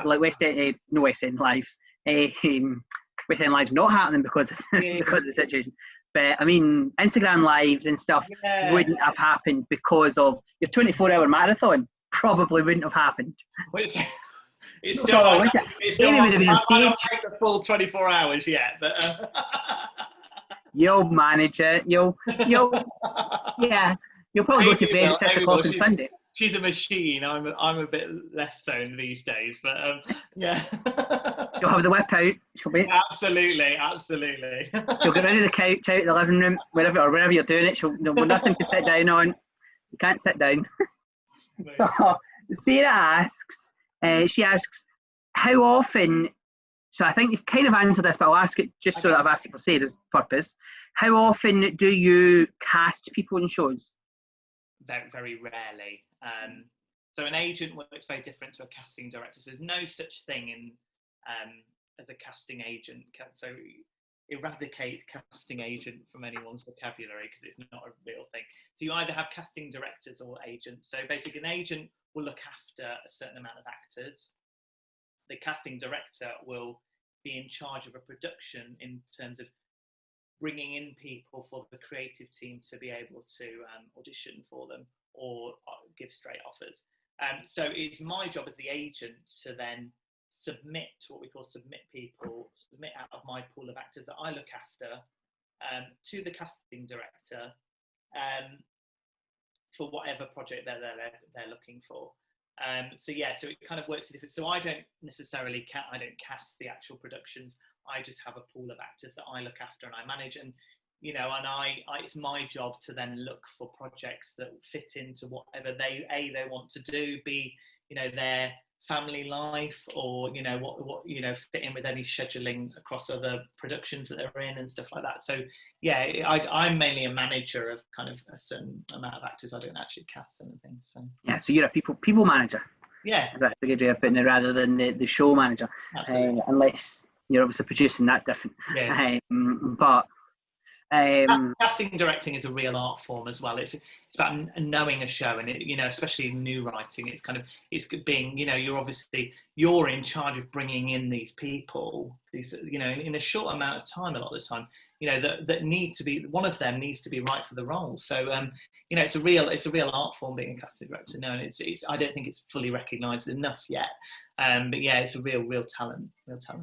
like West End Lives, West End Lives not happening because of the situation. But I mean, Instagram Lives and stuff wouldn't have happened because of your 24-hour marathon. Probably wouldn't have happened. It's still like, Amy would have been on stage. I don't take the full 24 hours yet, but you'll manage it. You'll probably go to bed at 6 o'clock on Sunday. She's a machine. I'm a bit less so these days, but yeah. You'll have the whip out. She'll be absolutely. She'll get rid of the couch out of the living room, wherever you're doing it. She'll have nothing to sit down on. You can't sit down. So Sarah asks. She asks, how often? So I think you've kind of answered this, but I'll ask it just so that I've asked it for Sarah's purpose. How often do you cast people in shows? Very, very rarely. So an agent works very different to a casting director. So there's no such thing in as a casting agent. So eradicate casting agent from anyone's vocabulary, because it's not a real thing. So you either have casting directors or agents. So basically an agent will look after a certain amount of actors. The casting director will be in charge of a production in terms of bringing in people for the creative team to be able to audition for them or give straight offers. So it's my job as the agent to then submit people out of my pool of actors that I look after to the casting director for whatever project they're looking for. So it kind of works different. So I don't necessarily cast the actual productions. I just have a pool of actors that I look after and I manage, and it's my job to then look for projects that fit into whatever they want to do, be their family life, or what fit in with any scheduling across other productions that they're in and stuff like that. So I'm mainly a manager of kind of a certain amount of actors. I don't actually cast anything. So so you're a people manager. Yeah. That's a good way of putting it, rather than the show manager. Unless you're obviously producing, that's different. Yeah. But casting directing is a real art form as well. It's about knowing a show, and especially in new writing, it's being, you're in charge of bringing in these people, in a short amount of time. A lot of the time, that need to be, one of them needs to be right for the role. So it's a real art form, being a casting director now, and it's I don't think it's fully recognised enough yet. But yeah, it's a real talent.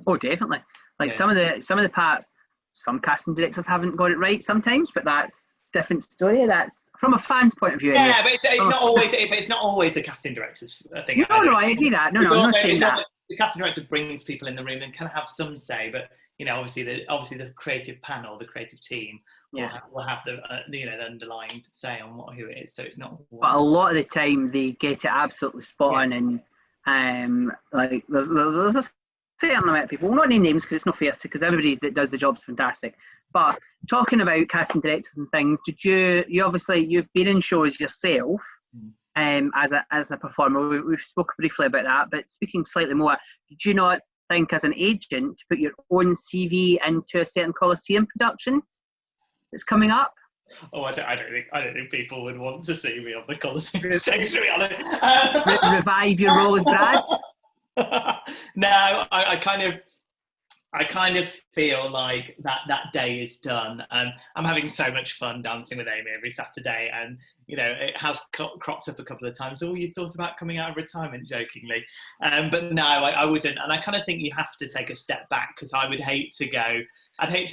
Oh, definitely. Some of the parts, some casting directors haven't got it right sometimes, but that's a different story. That's from a fan's point of view. Yeah, anyway. But it's not always a casting director's thing. No, I agree that. No, I'm not saying that. The casting director brings people in the room and can have some say, but obviously the creative panel, the creative team, will have the the underlying say on who it is. So it's not. But a lot of the time they get it absolutely spot on, and there's a certain amount of people. We'll not name names because it's not fair, because everybody that does the job's fantastic. But talking about casting directors and things, you've been in shows yourself as a performer. We've spoken briefly about that, but speaking slightly more, did you not think as an agent to put your own CV into a certain Coliseum production that's coming up? Oh, I don't think people would want to see me on the Coliseum stage, to be honest. Revive your role as Brad? No, I kind of feel like that day is done. I'm having so much fun dancing with Amy every Saturday, and it has cropped up a couple of times. Oh, you thought about coming out of retirement, jokingly, but no, I wouldn't. And I kind of think you have to take a step back, because I'd hate to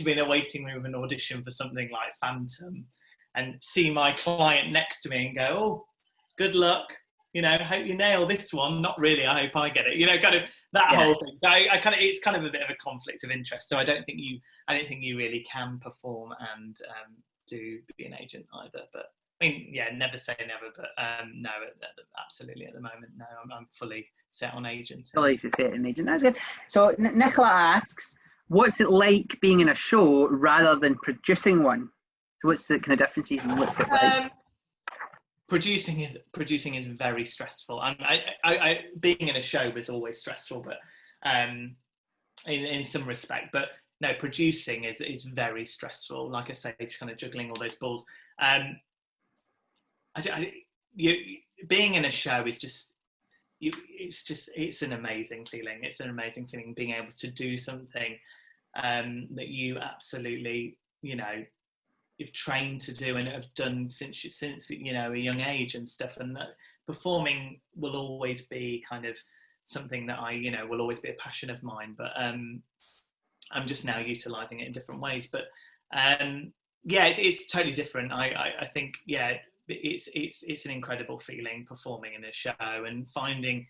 be in a waiting room and audition for something like Phantom, and see my client next to me and go, "Oh, good luck. Hope you nail this one." Not really. I hope I get it. Kind of that whole thing. It's kind of a bit of a conflict of interest. So I don't think you really can perform and be an agent either. But I mean, never say never. But no, absolutely at the moment, no. I'm fully set on agent. Fully set on agent. That's good. So Nicola asks, what's it like being in a show rather than producing one? So what's the kind of differences, and what's it like? Producing is very stressful. I being in a show was always stressful, but in some respect. But no, producing is very stressful. Like I say, just kind of juggling all those balls. Being in a show is it's an amazing feeling. It's an amazing feeling, being able to do something that you absolutely you've trained to do and have done since a young age and stuff. And that performing will always be kind of something that will always be a passion of mine. But I'm just now utilising it in different ways. But it's totally different. I think it's an incredible feeling performing in a show, and finding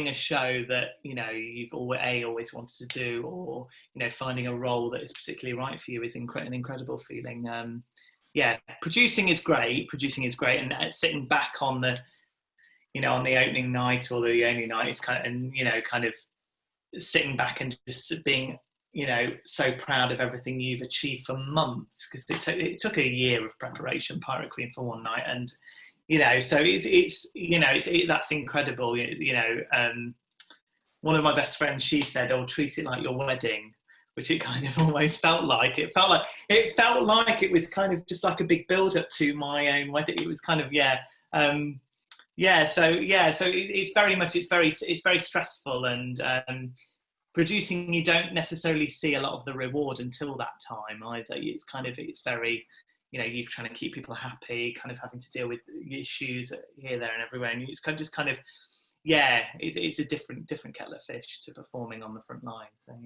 a show that you've always wanted to do, or finding a role that is particularly right for you is an incredible feeling. Producing is great, and sitting back on the on the opening night or the only night is kind of sitting back and just being so proud of everything you've achieved for months, because it took a year of preparation, Pirate Queen, for one night. And so it's that's incredible. One of my best friends, she said, "Oh, treat it like your wedding," which it kind of always felt like. It felt like it was kind of just like a big build up to my own wedding. It was kind of So it's very stressful, and producing, you don't necessarily see a lot of the reward until that time either. It's very, you're trying to keep people happy, kind of having to deal with issues here, there, and everywhere, and it's it's a different kettle of fish to performing on the front line. So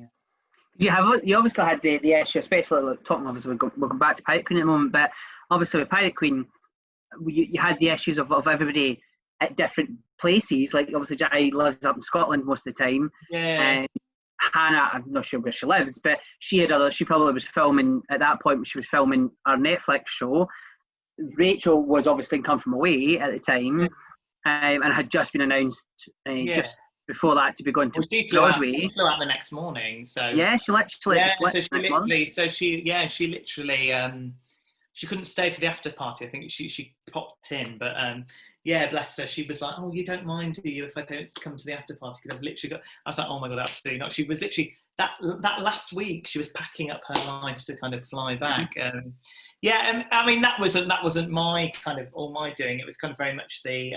You obviously had the issue, especially talking, obviously we'll go back to Pirate Queen in a moment, but obviously with Pirate Queen, you had the issues of everybody at different places. Like obviously Jai lives up in Scotland most of the time. Yeah. Hannah, I'm not sure where she lives, but she probably was filming at that point when she was filming our Netflix show. Rachel was obviously come from away at the time, and had just been announced just before that to be going to Broadway. She flew out the next morning, so she literally she couldn't stay for the after party. I think she popped in, but yeah, bless her. She was like, "Oh, you don't mind, do you, if I don't come to the after party? Because I've literally got." I was like, "Oh my god, absolutely not." She was literally that last week. She was packing up her life to kind of fly back. Yeah, I mean that wasn't my kind of all my doing. It was kind of very much the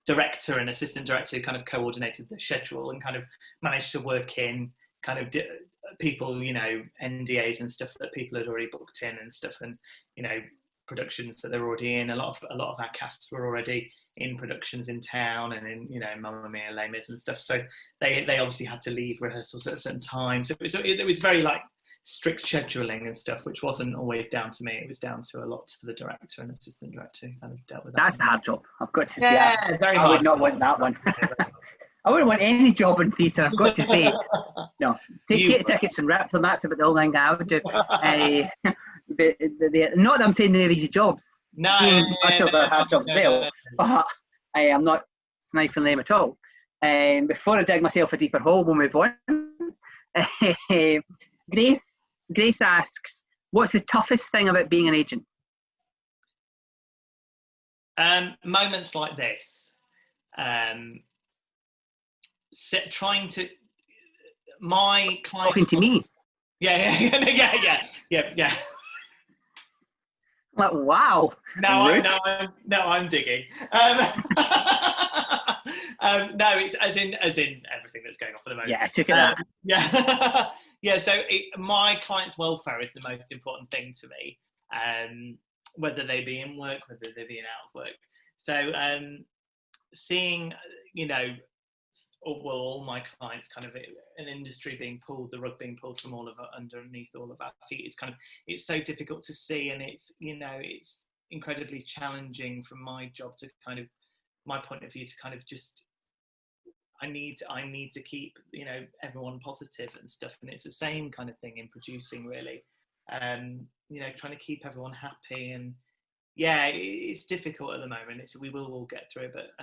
director and assistant director who kind of coordinated the schedule and kind of managed to work in kind of people, you know, NDAs and stuff that people had already booked in and stuff, and you know, productions that they're already in. A lot of our casts were already in productions in town and in, you know, Mamma Mia, Les Mis and stuff. So they obviously had to leave rehearsals at a certain time. So it was very like strict scheduling and stuff, which wasn't always down to me. It was down to a lot to the director and assistant director who kind of dealt with that. That's a hard job. I've got to say. Yeah, very hard. I would not want that one. I wouldn't want any job in theatre, I've got to say. No, take tickets and rip them, that's about the only thing I would do. Not that I'm saying they're easy jobs. No, ushers are hard jobs as well, but I am not sniping them at all. Before I dig myself a deeper hole, we'll move on. Grace asks, what's the toughest thing about being an agent? Moments like this. Trying to, my clients talking to me. Yeah. Like, wow. I'm digging. No, it's as in everything that's going on for the moment. Yeah, I took it that. Yeah. Yeah. So my clients' welfare is the most important thing to me. Whether they be in work, whether they be out of work. So seeing, you know, all my clients kind of an industry being pulled, the rug being pulled from underneath all of our feet, it's so difficult to see, and it's, you know, it's incredibly challenging from my job to kind of, my point of view, to kind of just, I need to keep, you know, everyone positive and stuff, and it's the same kind of thing in producing, really. You know, trying to keep everyone happy, and yeah, it's difficult at the moment. We will all get through it, but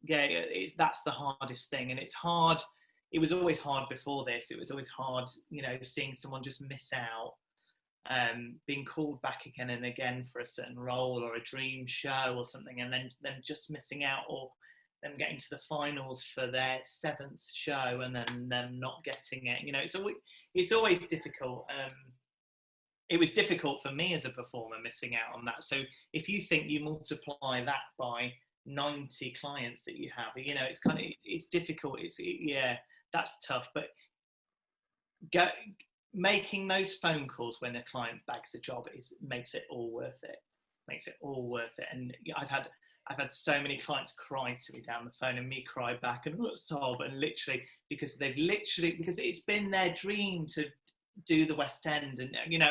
yeah, that's the hardest thing, and it's hard. It was always hard before this. It was always hard, you know, seeing someone just miss out, being called back again and again for a certain role or a dream show or something, and then just missing out, or them getting to the finals for their 7th show and then them not getting it. You know, it's always difficult. It was difficult for me as a performer missing out on that. So if you think you multiply that by 90 clients that you have, you know, it's difficult. Yeah, that's tough. But making those phone calls when a client bags a job makes it all worth it. And I've had so many clients cry to me down the phone, and me cry back and sob, and literally because it's been their dream to do the West End, and you know,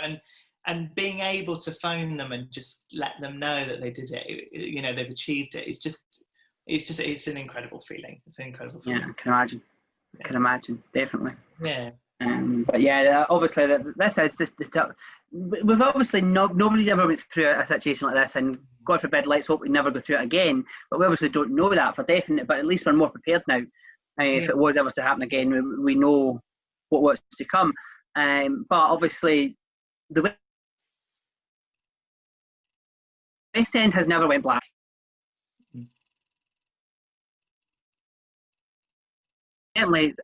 and being able to phone them and just let them know that they did it, you know, they've achieved it. It's an incredible feeling. It's an incredible feeling. Yeah, I can imagine. I can imagine, definitely. Yeah. But yeah, obviously this is just we've obviously nobody's ever went through a situation like this, and God forbid, let's hope we never go through it again. But we obviously don't know that for definite. But at least we're more prepared now. If it was ever to happen again, we know what's to come. But obviously, the West End has never went black. Certainly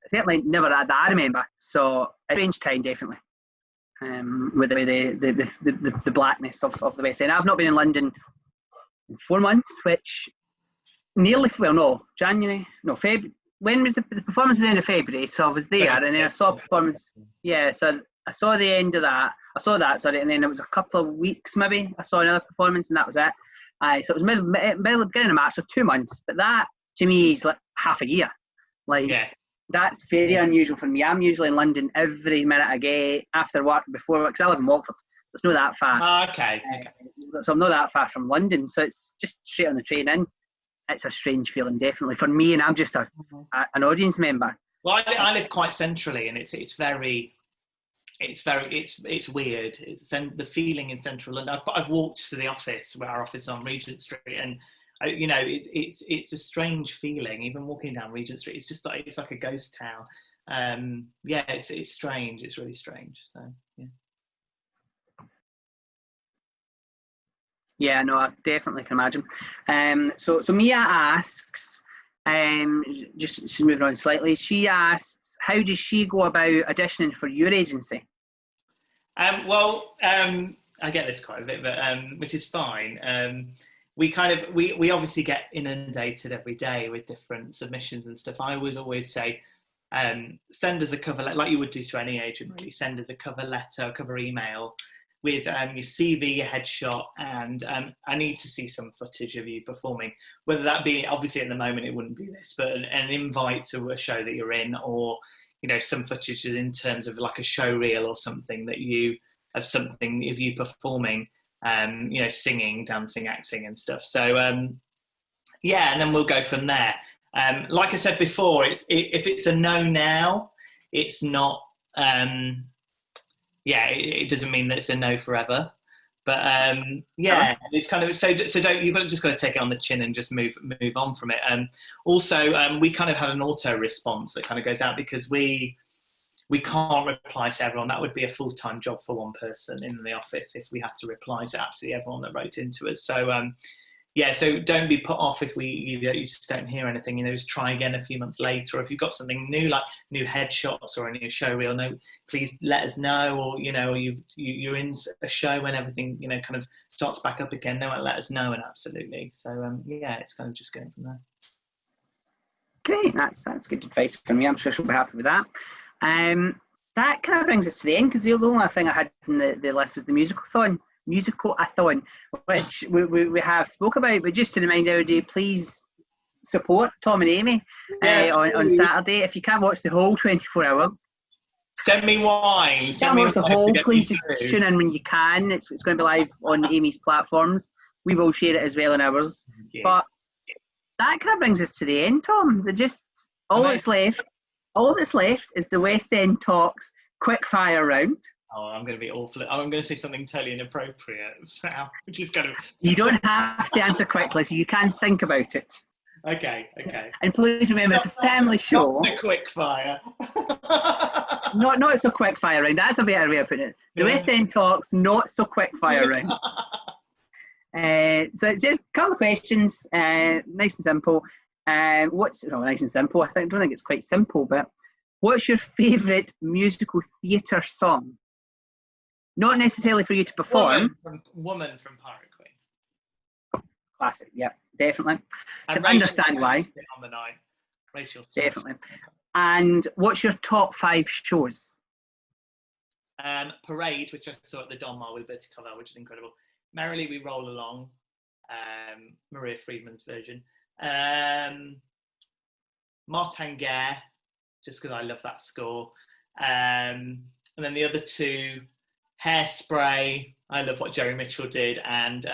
never that I remember. So a strange time, definitely. With the blackness of the West End. I've not been in London in 4 months, which January, February. When was the performance? Was the end of February, so I was there, and then I saw a performance. Yeah, so I saw the end of that. And then it was a couple of weeks maybe. I saw another performance, and that was it. So it was beginning of March, so 2 months. But that to me is like half a year. That's very unusual for me. I'm usually in London every minute I get, after work, before work, because I live in Watford. So it's not that far. Okay. So I'm not that far from London. So it's just straight on the train in. It's a strange feeling, definitely, for me, and I'm just an audience member. Well, I live quite centrally, and it's weird. It's the feeling in central London. I've walked to the office, where our office is on Regent Street, and you know, it's a strange feeling. Even walking down Regent Street, it's like a ghost town. Yeah, it's strange. It's really strange. So yeah. Yeah, no, I definitely can imagine. So Mia asks, just she's moving on slightly. She asks, how does she go about auditioning for your agency? I get this quite a bit, but which is fine. We obviously get inundated every day with different submissions and stuff. I would always say, send us a cover letter, like you would do to any agent, really. Send us a cover letter, a cover email with your CV, your headshot, and I need to see some footage of you performing. Whether that be, obviously at the moment it wouldn't be this, but an invite to a show that you're in, or some footage in terms of like a show reel or something of you performing, singing, dancing, acting and stuff. So and then we'll go from there. Like I said before, if it's a no now, it's not. It doesn't mean that it's a no forever. But it's kind of so don't you've just got to take it on the chin and just move on from it. Also, we kind of had an auto response that kind of goes out because we can't reply to everyone. That would be a full-time job for one person in the office if we had to reply to absolutely everyone that wrote into us. So so don't be put off if you just don't hear anything. Just try again a few months later. Or if you've got something new, like new headshots or a new show reel, please let us know. Or you're in a show when everything kind of starts back up again. Let us know, and absolutely. So it's kind of just going from there. Great, that's good advice from me. I'm sure she'll be happy with that. That kind of brings us to the end, because the only thing I had in the list was the musical-a-thon, which we have spoke about. But just to remind everybody, please support Tom and Amy on Saturday. If you can't watch the whole 24 hours, send me wine. If you can't watch the whole, please just tune in when you can. It's going to be live on Amy's platforms. We will share it as well on ours. But that kind of brings us to the end, Tom. All that's left is the West End Talks quick fire round. Oh, I'm going to be awful. I'm going to say something totally inappropriate now, which is kind of... You don't have to answer quickly, so you can think about it. Okay. And please remember, it's a family show. Not a quick fire. not so quick fire round. That's a better way of putting it. The West End Talks, not so quick fire round. So it's just a couple of questions, nice and simple. Nice and simple. I don't think it's quite simple, but what's your favourite musical theatre song? Not necessarily for you to perform. Woman from Pirate Queen. Classic, yeah, definitely. I understand why. On the night. Rachel. Definitely. And what's your top 5 shows? Parade, which I saw at the Donmar with Bertie Covell, which is incredible. Merrily We Roll Along, Maria Friedman's version. Martin Guerre, just because I love that score. And then the other 2, Hairspray, I love what Jerry Mitchell did, and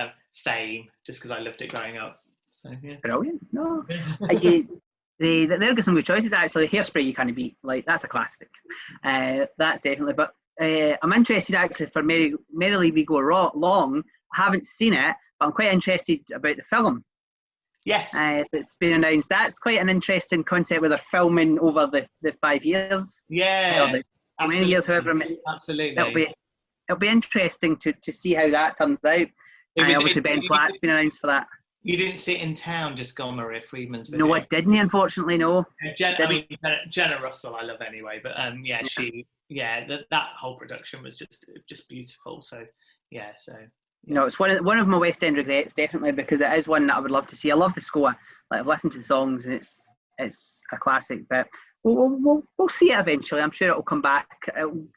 Fame, just because I loved it growing up. So yeah. Brilliant. No. There are some good choices actually. Hairspray you kind of beat, like that's a classic. That's definitely. But I'm interested actually for Merrily We Go Long. I haven't seen it, but I'm quite interested about the film. Yes. That's been announced. That's quite an interesting concept where they're filming over the 5 years. Yeah. How many years, however. Absolutely. It'll be interesting to see how that turns out. Obviously Ben Platt's been announced for that. You didn't see it in town, just gone Maria Friedman's video? No, I didn't, unfortunately, no. Jenna Russell I love anyway, but that whole production was just beautiful. So yeah. No, it's one of my West End regrets, definitely, because it is one that I would love to see. I love the score. Like, I've listened to the songs and it's a classic. But we'll see it eventually. I'm sure it'll come back. It'll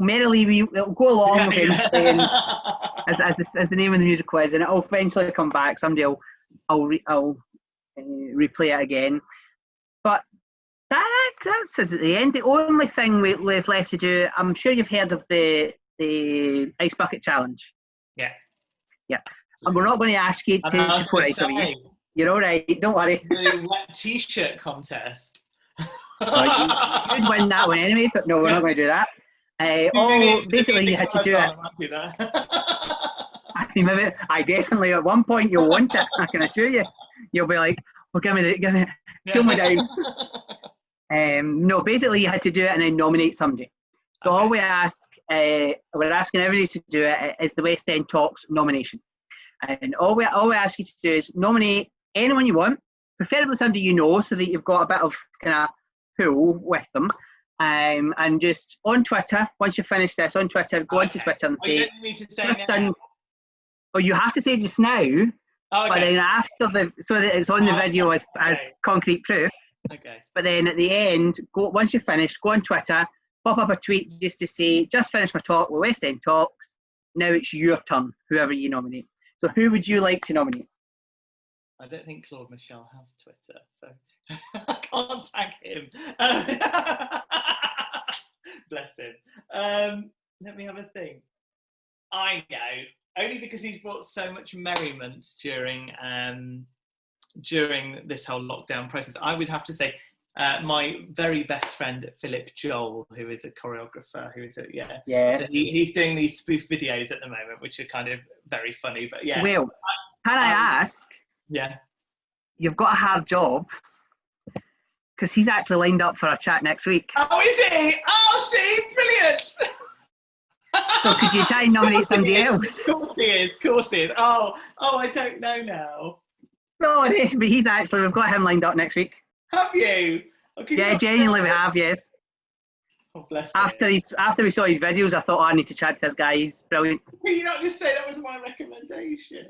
go along eventually, and as the name of the musical is, and it'll eventually come back. Someday I'll replay it again. But that's us at the end. The only thing we've left to do, I'm sure you've heard of the Ice Bucket Challenge. Yeah. And we're not going to ask you to pour ice over you. You're all right. Don't worry. The wet T-shirt contest. You'd win that one anyway, but no, we're not going to do that. Basically, you had to do it. I definitely at one point you'll want it. I can assure you. You'll be like, "Well, give me, cool me down." No, basically, you had to do it and then nominate somebody. So all we ask, we're asking everybody to do it is the West End Talks nomination. And all we ask you to do is nominate anyone you want, preferably somebody you know, so that you've got a bit of kind of pull with them. And just on Twitter, once you finish this, on Twitter, go onto Twitter and say, you don't need to say now. Oh, you have to say just now, but then after so that it's on the video as concrete proof. Okay. But then at the end, once you've finished, go on Twitter, pop up a tweet just to say, just finished my talk with West End Talks. Now it's your turn, whoever you nominate. So who would you like to nominate? I don't think Claude Michel has Twitter, so I can't tag him. Bless him. Let me have a think. I know, only because he's brought so much merriment during this whole lockdown process. I would have to say my very best friend Philip Joel, who is a choreographer, so he's doing these spoof videos at the moment, which are kind of very funny. But yeah. Well, can I ask? Yeah. You've got a hard job because he's actually lined up for a chat next week. Oh, is he? Oh, see, brilliant. So could you try and nominate somebody else? Of course he is. Oh, I don't know now. Sorry, but we've got him lined up next week. Have you? Yeah, genuinely we have, yes. Oh, bless after we saw his videos, I thought, I need to chat to this guy, he's brilliant. Can you not just say that was my recommendation?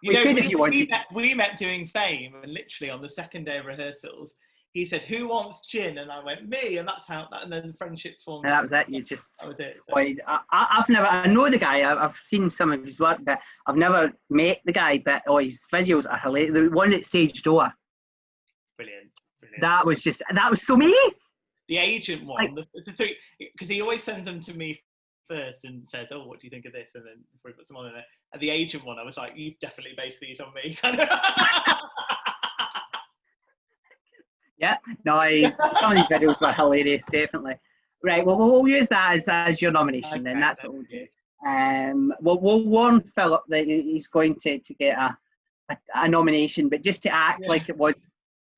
We met doing Fame, and literally on the second day of rehearsals, he said, "Who wants gin?" And I went, "Me." And that's how and then the friendship formed. And that was it. That was it. So. I know the guy. I've seen some of his work, but I've never met the guy. But his videos are hilarious. The one at Sage Door. Brilliant. That was so me. The agent one, the three, because he always sends them to me first and says, "Oh, what do you think of this?" And then before he puts them on in there. And the agent one, I was like, "You've definitely based these on me." Yeah, no, some of these videos were hilarious, definitely. Right, well, we'll use that as your nomination, then. That's what we'll do. We'll warn Philip that he's going to get a nomination, but just to act like it was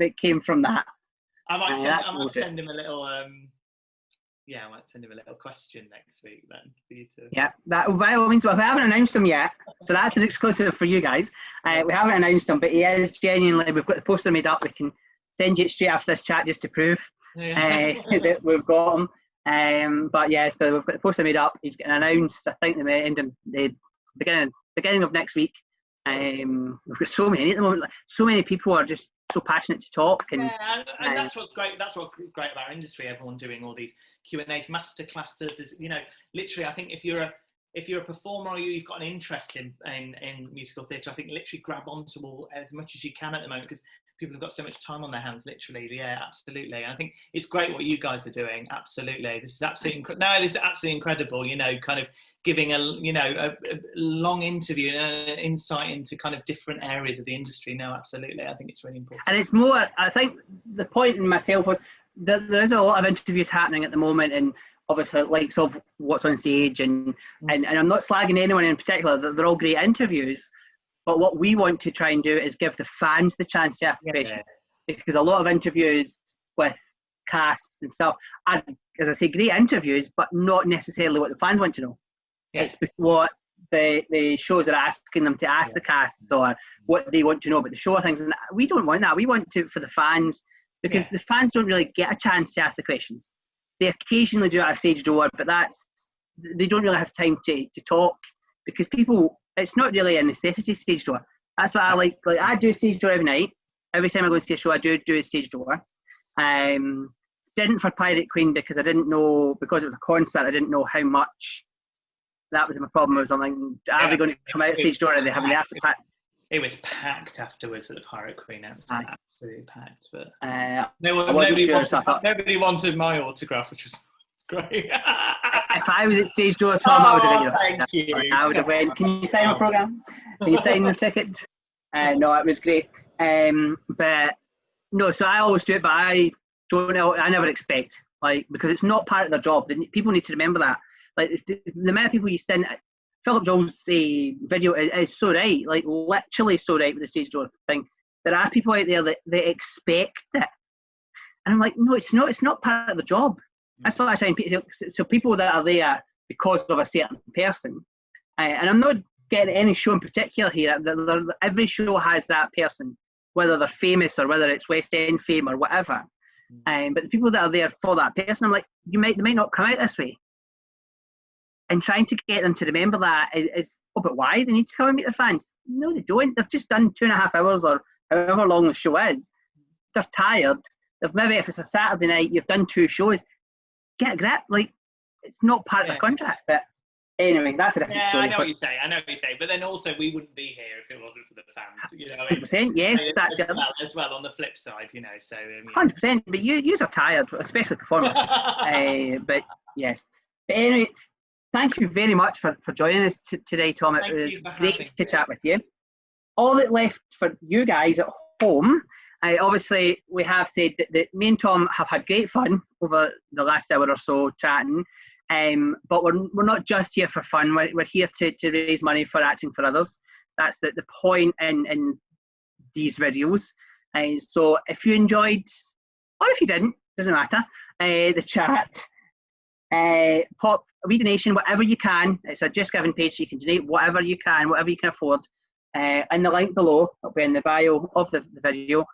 that came from that. I might send him a little. I might send him a little question next week then for you to. Yeah, that by all means. Well, we haven't announced him yet, so that's an exclusive for you guys. We haven't announced him, but he is genuinely. We've got the poster made up. We can send you it straight after this chat just to prove that we've got him. But yeah, so we've got the poster made up. He's getting announced, I think, the beginning of next week. We've got so many at the moment. So many people are just so passionate to talk. And that's what's great. That's what's great about our industry. Everyone doing all these Q&As, master classes. Is literally. I think if you're a performer or you've got an interest in musical theatre, I think literally grab onto as much as you can at the moment, because people have got so much time on their hands, literally. Yeah, absolutely. And I think it's great what you guys are doing. Absolutely. This is absolutely this is absolutely incredible, kind of giving a long interview and an insight into kind of different areas of the industry. No, absolutely. I think it's really important. And it's more, I think the point in myself was that there's a lot of interviews happening at the moment, and obviously likes of What's on Stage, and I'm not slagging anyone in particular, they're all great interviews. But what we want to try and do is give the fans the chance to ask the question. Because a lot of interviews with casts and stuff are, as I say, great interviews, but not necessarily what the fans want to know. Yeah. It's what the shows are asking them to ask the casts, or what they want to know about the show or things. And we don't want that. We want to for the fans, because the fans don't really get a chance to ask the questions. They occasionally do it at a stage door, but they don't really have time to talk, because people... It's not really a necessity stage door. That's what I like. Like, I do a stage door every night. Every time I go to see a show, I do a stage door. Didn't for Pirate Queen, because I didn't know, because it was a concert, I didn't know how much. That was my problem. I was like, are they going to come out stage door, or are they having the after pack? It was packed afterwards at the Pirate Queen. It was absolutely packed. But nobody wanted my autograph, which was great. If I was at stage door, Tom, I would have thank you. I would have went, "Can you sign my programme? Can you sign the ticket?" No, it was great. But no, so I always do it, but I don't know. I never expect, because it's not part of their job. People need to remember that. The amount of people you send, Philip Joel's video is so right, literally so right with the stage door thing. There are people out there that they expect it, and I'm like, no, it's not. It's not part of the job. That's what I try and so people that are there because of a certain person. And I'm not getting any show in particular here. Every show has that person, whether they're famous or whether it's West End fame or whatever. But the people that are there for that person, I'm like, they might not come out this way. And trying to get them to remember that is but why? They need to come and meet their fans. No, they don't. They've just done 2.5 hours or however long the show is. They're tired. They've maybe, if it's a Saturday night, you've done 2 shows. Get a grip. Like, it's not part of the contract. But anyway, that's a different story. I know what you say. But then also, we wouldn't be here if it wasn't for the fans. You know, 100%. Yes, that's it. As well, on the flip side, you know. So 100%. But you are tired, especially performers. But yes. But anyway, thank you very much for joining us today, Tom. It was great to chat with you. All that left for you guys at home. Obviously, we have said that me and Tom have had great fun over the last hour or so chatting, but we're not just here for fun. We're here to raise money for Acting for Others. That's the point in these videos. So if you enjoyed, or if you didn't, doesn't matter, the chat, pop a wee donation, whatever you can. It's a Just Giving page, so you can donate whatever you can afford. In the link below, it'll be in the bio of the video.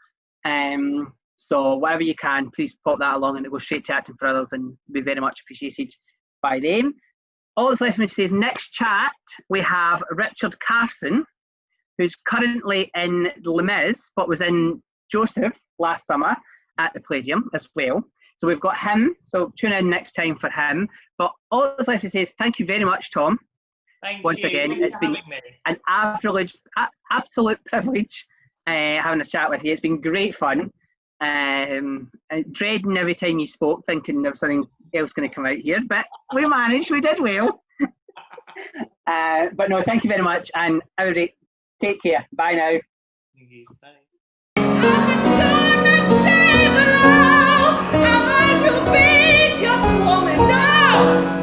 So whatever you can, please pop that along, and it goes straight to Acting for Others, and be very much appreciated by them. All that's left for me to say is next chat we have Richard Carson, who's currently in Les Mis, but was in Joseph last summer at the Palladium as well. So we've got him, so tune in next time for him. But all that's left to say is thank you very much, Tom. Once again, it's been an absolute privilege having a chat with you. It's been great fun. Dreading every time you spoke, thinking there was something else going to come out here, but we managed. We did well. But no, thank you very much, and everybody, take care. Bye now. Thank you. Bye. I want to be just a woman now.